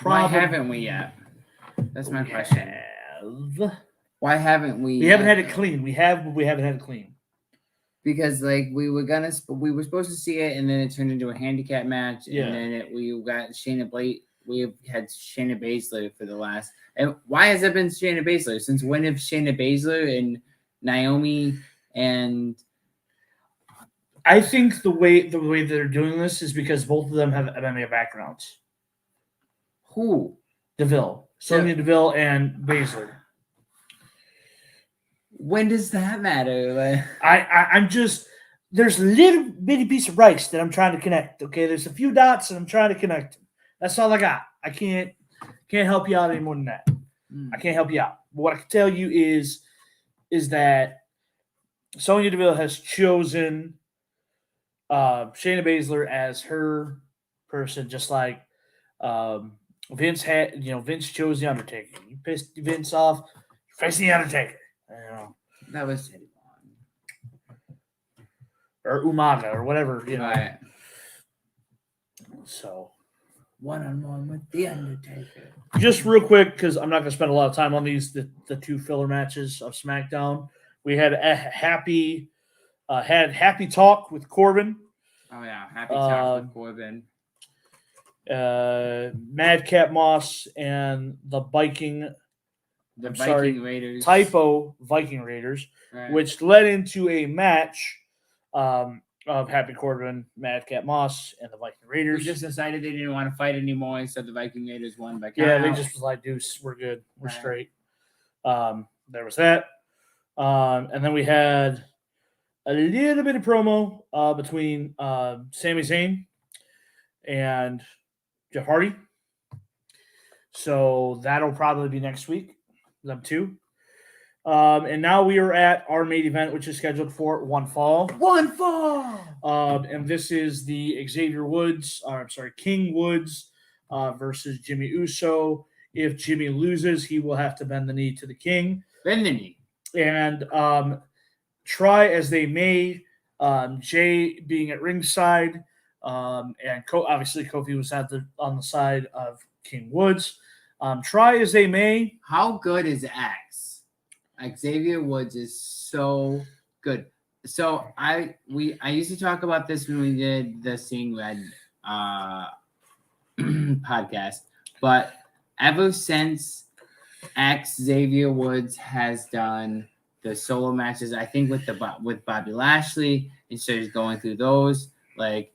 Why haven't we yet? That's my question. Why haven't we? We haven't had it clean. We have, but we haven't had it clean. Because we were supposed to see it, and then it turned into a handicap match, and then we got Shayna Blade. We had Shayna Baszler for the last. And why has it been Shayna Baszler? Since when have Shayna Baszler and Naomi and? I think the way they're doing this is because both of them have MMA backgrounds. Who? Deville, Sonya Deville, and Baszler. When does that matter? I'm just, there's a little bitty piece of rice that I'm trying to connect. Okay, there's a few dots and I'm trying to connect them. That's all I got. I can't help you out any more than that. I can't help you out. But what I can tell you is that Sonya Deville has chosen Shayna Baszler as her person, just like Vince had. Vince chose the Undertaker. You pissed Vince off, face the Undertaker. That was or Umaga or whatever, Right. So one-on-one with the Undertaker. Just real quick, because I'm not going to spend a lot of time on these, the two filler matches of SmackDown. We had a happy talk with Corbin. Oh yeah, happy talk with Corbin. Madcap Moss and the Viking Raiders. Viking Raiders, right, which led into a match of Happy Corbin, Madcap Moss, and the Viking Raiders. We just decided they didn't want to fight anymore, and so the Viking Raiders won by count. Yeah, they just was like, "Deuce, we're good, we're straight." There was that, and then we had a little bit of promo between Sami Zayn and Jeff Hardy. So that'll probably be next week. Them two. And now we are at our main event, which is scheduled for one fall. And this is the King Woods versus Jimmy Uso. If Jimmy loses, he will have to bend the knee to the King. Bend the knee. And try as they may, Jay being at ringside, and obviously Kofi was on the side of King Woods. Try as they may. How good is X? Xavier Woods is so good. So I used to talk about this when we did the Seeing Red podcast, but ever since Xavier Woods has done the solo matches, I think with Bobby Lashley, instead of going through those, like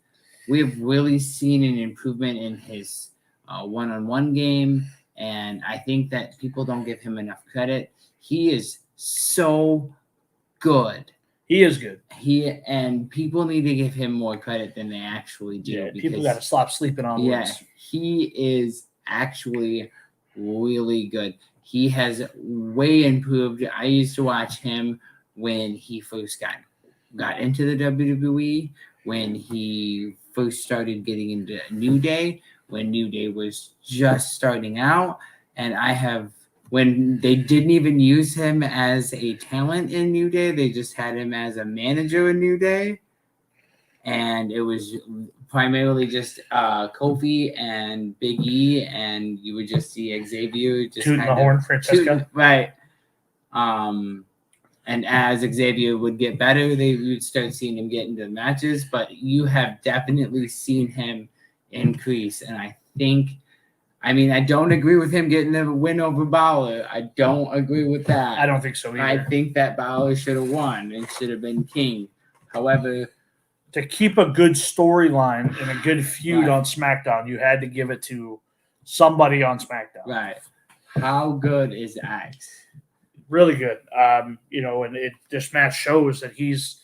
we've really seen an improvement in his one-on-one game, and I think that people don't give him enough credit. He is so good. He is good. And people need to give him more credit than they actually do. Yeah, people got to stop sleeping on Woods. Yeah, he is actually really good. He has way improved. I used to watch him when he first got into the WWE, when he first started getting into New Day, when New Day was just starting out, and when they didn't even use him as a talent in New Day, they just had him as a manager in New Day. And it was primarily just Kofi and Big E, and you would just see Xavier just tooting the horn, Francesca. Right. And as Xavier would get better, would start seeing him get into matches. But you have definitely seen him increase. And I don't agree with him getting a win over Balor. I don't agree with that. I don't think so either. I think that Balor should have won and should have been king. However, to keep a good storyline and a good feud on SmackDown, you had to give it to somebody on SmackDown. Right. How good is X? Really good. And this match shows that he's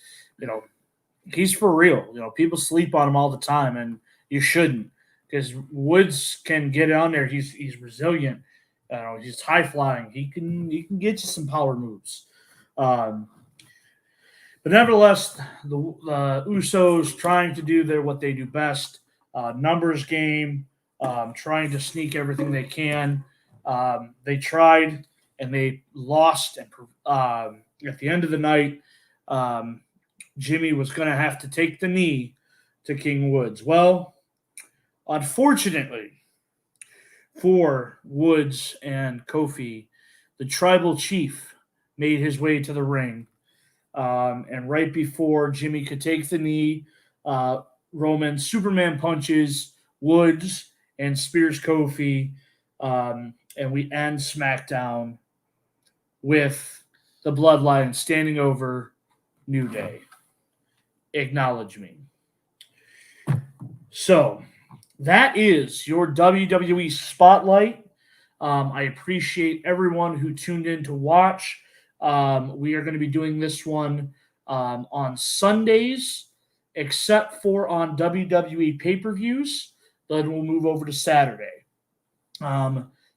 for real. People sleep on him all the time, and you shouldn't, because Woods can get on there. He's resilient. He's high flying. He can get you some power moves. But nevertheless, the Usos trying to do what they do best, numbers game, trying to sneak everything they can. They tried and they lost. And at the end of the night, Jimmy was going to have to take the knee to King Woods. Well, unfortunately for Woods and Kofi, the tribal chief made his way to the ring. And right before Jimmy could take the knee, Roman Superman punches Woods and spears Kofi. And we end SmackDown with the Bloodline standing over New Day. Acknowledge me. So that is your WWE Spotlight. I appreciate everyone who tuned in to watch. We are going to be doing this one on Sundays, except for on WWE pay-per-views. Then we'll move over to Saturday.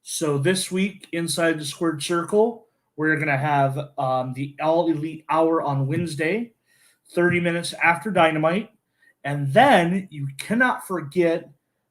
So this week, inside the Squared Circle, we're going to have the All Elite Hour on Wednesday, 30 minutes after Dynamite. And then you cannot forget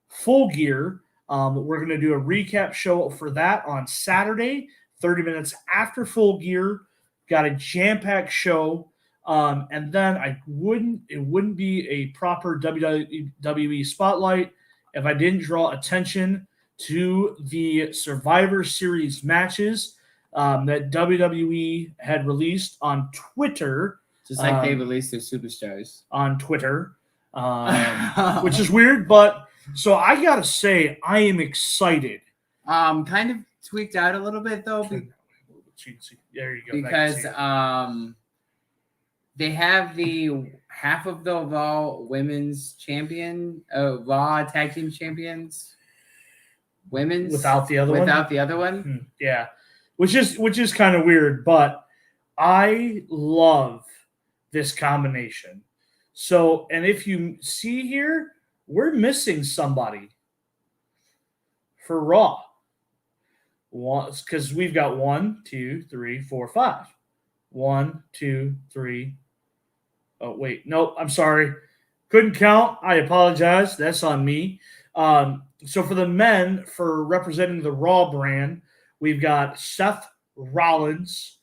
Full Gear. We're going to do a recap show for that on Saturday, 30 minutes after Full Gear. Got a jam-packed show. And then it wouldn't be a proper WWE Spotlight if I didn't draw attention to the Survivor Series matches that WWE had released on Twitter. Just like they released their superstars. On Twitter, which is weird, but so I gotta say, I am excited. Kind of tweaked out a little bit, though. There you go. Because they have the half of the Raw Women's Champion, Raw Tag Team Champions. Women's without the other one. Yeah, which is kind of weird, but I love this combination. So, and if you see here, we're missing somebody. for Raw. Because we've got 1, 2, 3, 4, 5. 1, 2, 3. Oh, wait. Nope. I'm sorry. Couldn't count. I apologize. That's on me. So for the men, for representing the Raw brand, we've got Seth Rollins,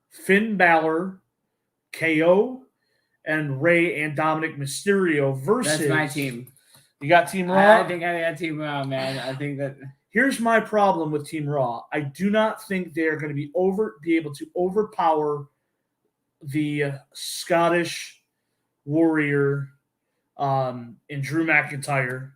Finn Balor, KO, and Rey and Dominic Mysterio versus. That's my team. You got Team Raw? I think I got Team Raw, man. I think that. Here's my problem with Team Raw. I do not think they're going to be able to overpower the Scottish Warrior in Drew McIntyre.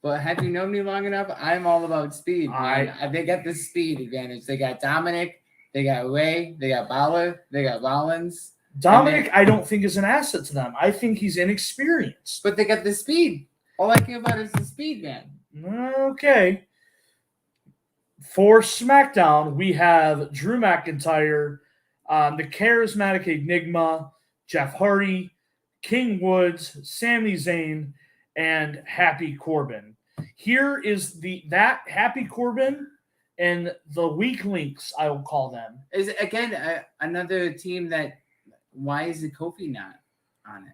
But have you known me long enough? I'm all about speed, man. They got the speed advantage. They got Dominic, they got Ray, they got Balor, they got Rollins. Dominic, I don't think is an asset to them. I think he's inexperienced. But they got the speed. All I care about is the speed, man. Okay. For SmackDown, we have Drew McIntyre, the charismatic Enigma, Jeff Hardy, King Woods, Sami Zayn, and Happy Corbin. Here is that Happy Corbin and the weak links, I will call them. Is again another team that. Why is the Kofi not on it?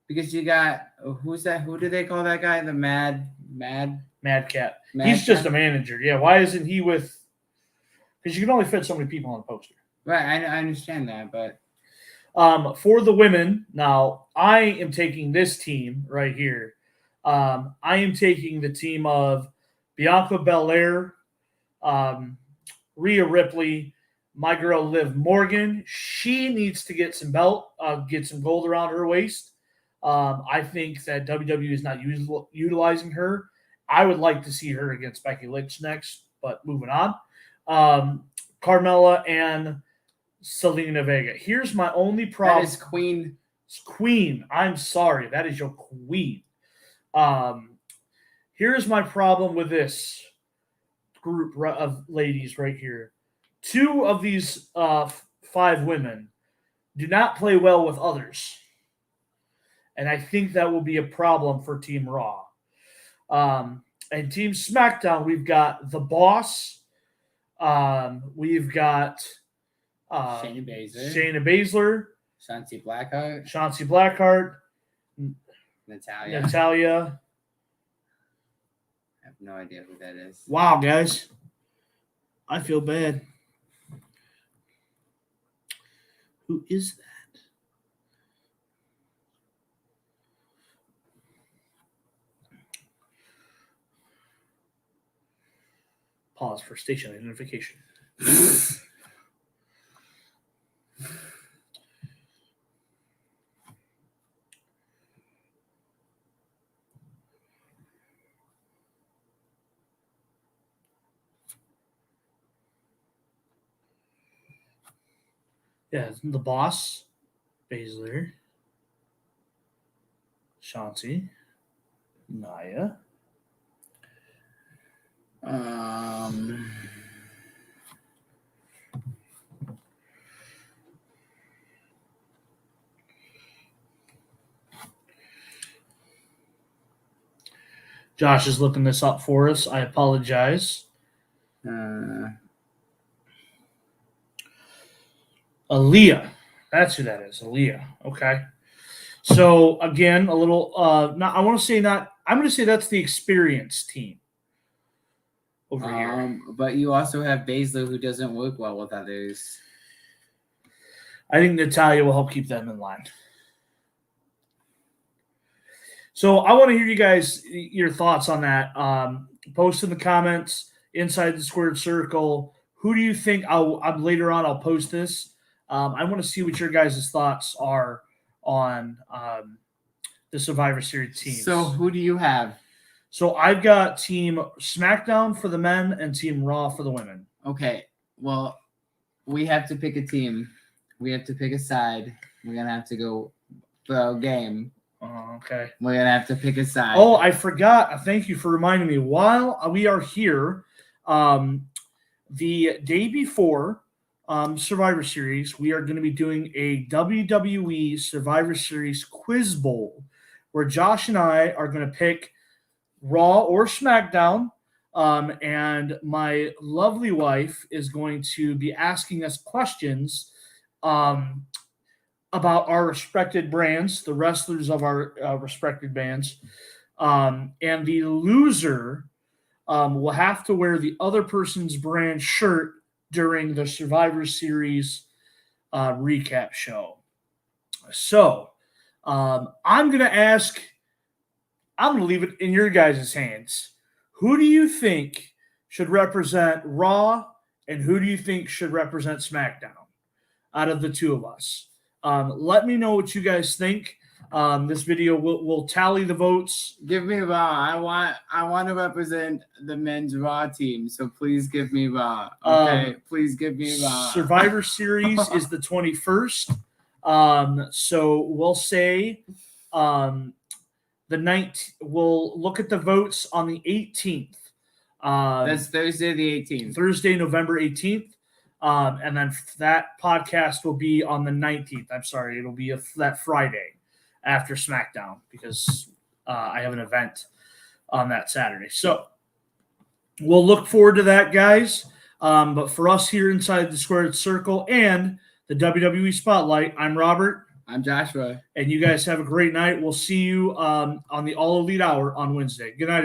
Because you got who's that? Who do they call that guy? The Madcap. He's just a manager. Yeah. Why isn't he with? Because you can only fit so many people on a poster. Right. I understand that, but for the women, now I am taking this team right here. I am taking the team of Bianca Belair, Rhea Ripley, my girl Liv Morgan. She needs to get some get some gold around her waist. I think that WWE is not utilizing her. I would like to see her against Becky Lynch next, but moving on. Carmella and Selena Vega. Here's my only problem. That is Queen. It's Queen. I'm sorry. That is your queen. Here's my problem with this group of ladies right here. 2 of these 5 women do not play well with others. And I think that will be a problem for Team Raw. And Team SmackDown, we've got The Boss. We've got Shayna Baszler. Chauncey Blackheart. Natalia. I have no idea who that is. Wow, guys. I feel bad. Who is that? Pause for station identification. Yeah, The Boss, Baszler, Chauncey, Nia. Josh is looking this up for us. I apologize. Aaliyah. That's who that is. Aaliyah. Okay. So again, a little I'm going to say that's the experienced team over here. But you also have Baszler, who doesn't work well with others. I think Natalia will help keep them in line. So I want to hear you guys, your thoughts on that. Post in the comments, inside the squared circle. Who do you think? Later on, I'll post this. I want to see what your guys' thoughts are on the Survivor Series teams. So who do you have? So I've got Team SmackDown for the men and Team Raw for the women. Okay. Well, we have to pick a team. We have to pick a side. We're going to have to go for a game. Okay. We're going to have to pick a side. Oh, I forgot. Thank you for reminding me. While we are here, the day before Survivor Series, we are going to be doing a WWE Survivor Series quiz bowl where Josh and I are going to pick Raw or SmackDown. And my lovely wife is going to be asking us questions about our respected brands, the wrestlers of our respected bands. And the loser will have to wear the other person's brand shirt during the Survivor Series recap show. So I'm going to leave it in your guys' hands. Who do you think should represent Raw and who do you think should represent SmackDown out of the two of us? Let me know what you guys think. This video will tally the votes. Give me Raw. I want to represent the men's Raw team, so please give me Raw. Okay, please give me Raw. Survivor Series is the 21st. So we'll say the night. We'll look at the votes on the 18th. That's Thursday the 18th. Thursday, November 18th. And then that podcast will be on the 19th. I'm sorry, it'll be that Friday after SmackDown because I have an event on that Saturday. So we'll look forward to that, guys. But for us here inside the Squared Circle and the WWE Spotlight, I'm Robert. I'm Joshua. And you guys have a great night. We'll see you on the All Elite Hour on Wednesday. Good night, everybody.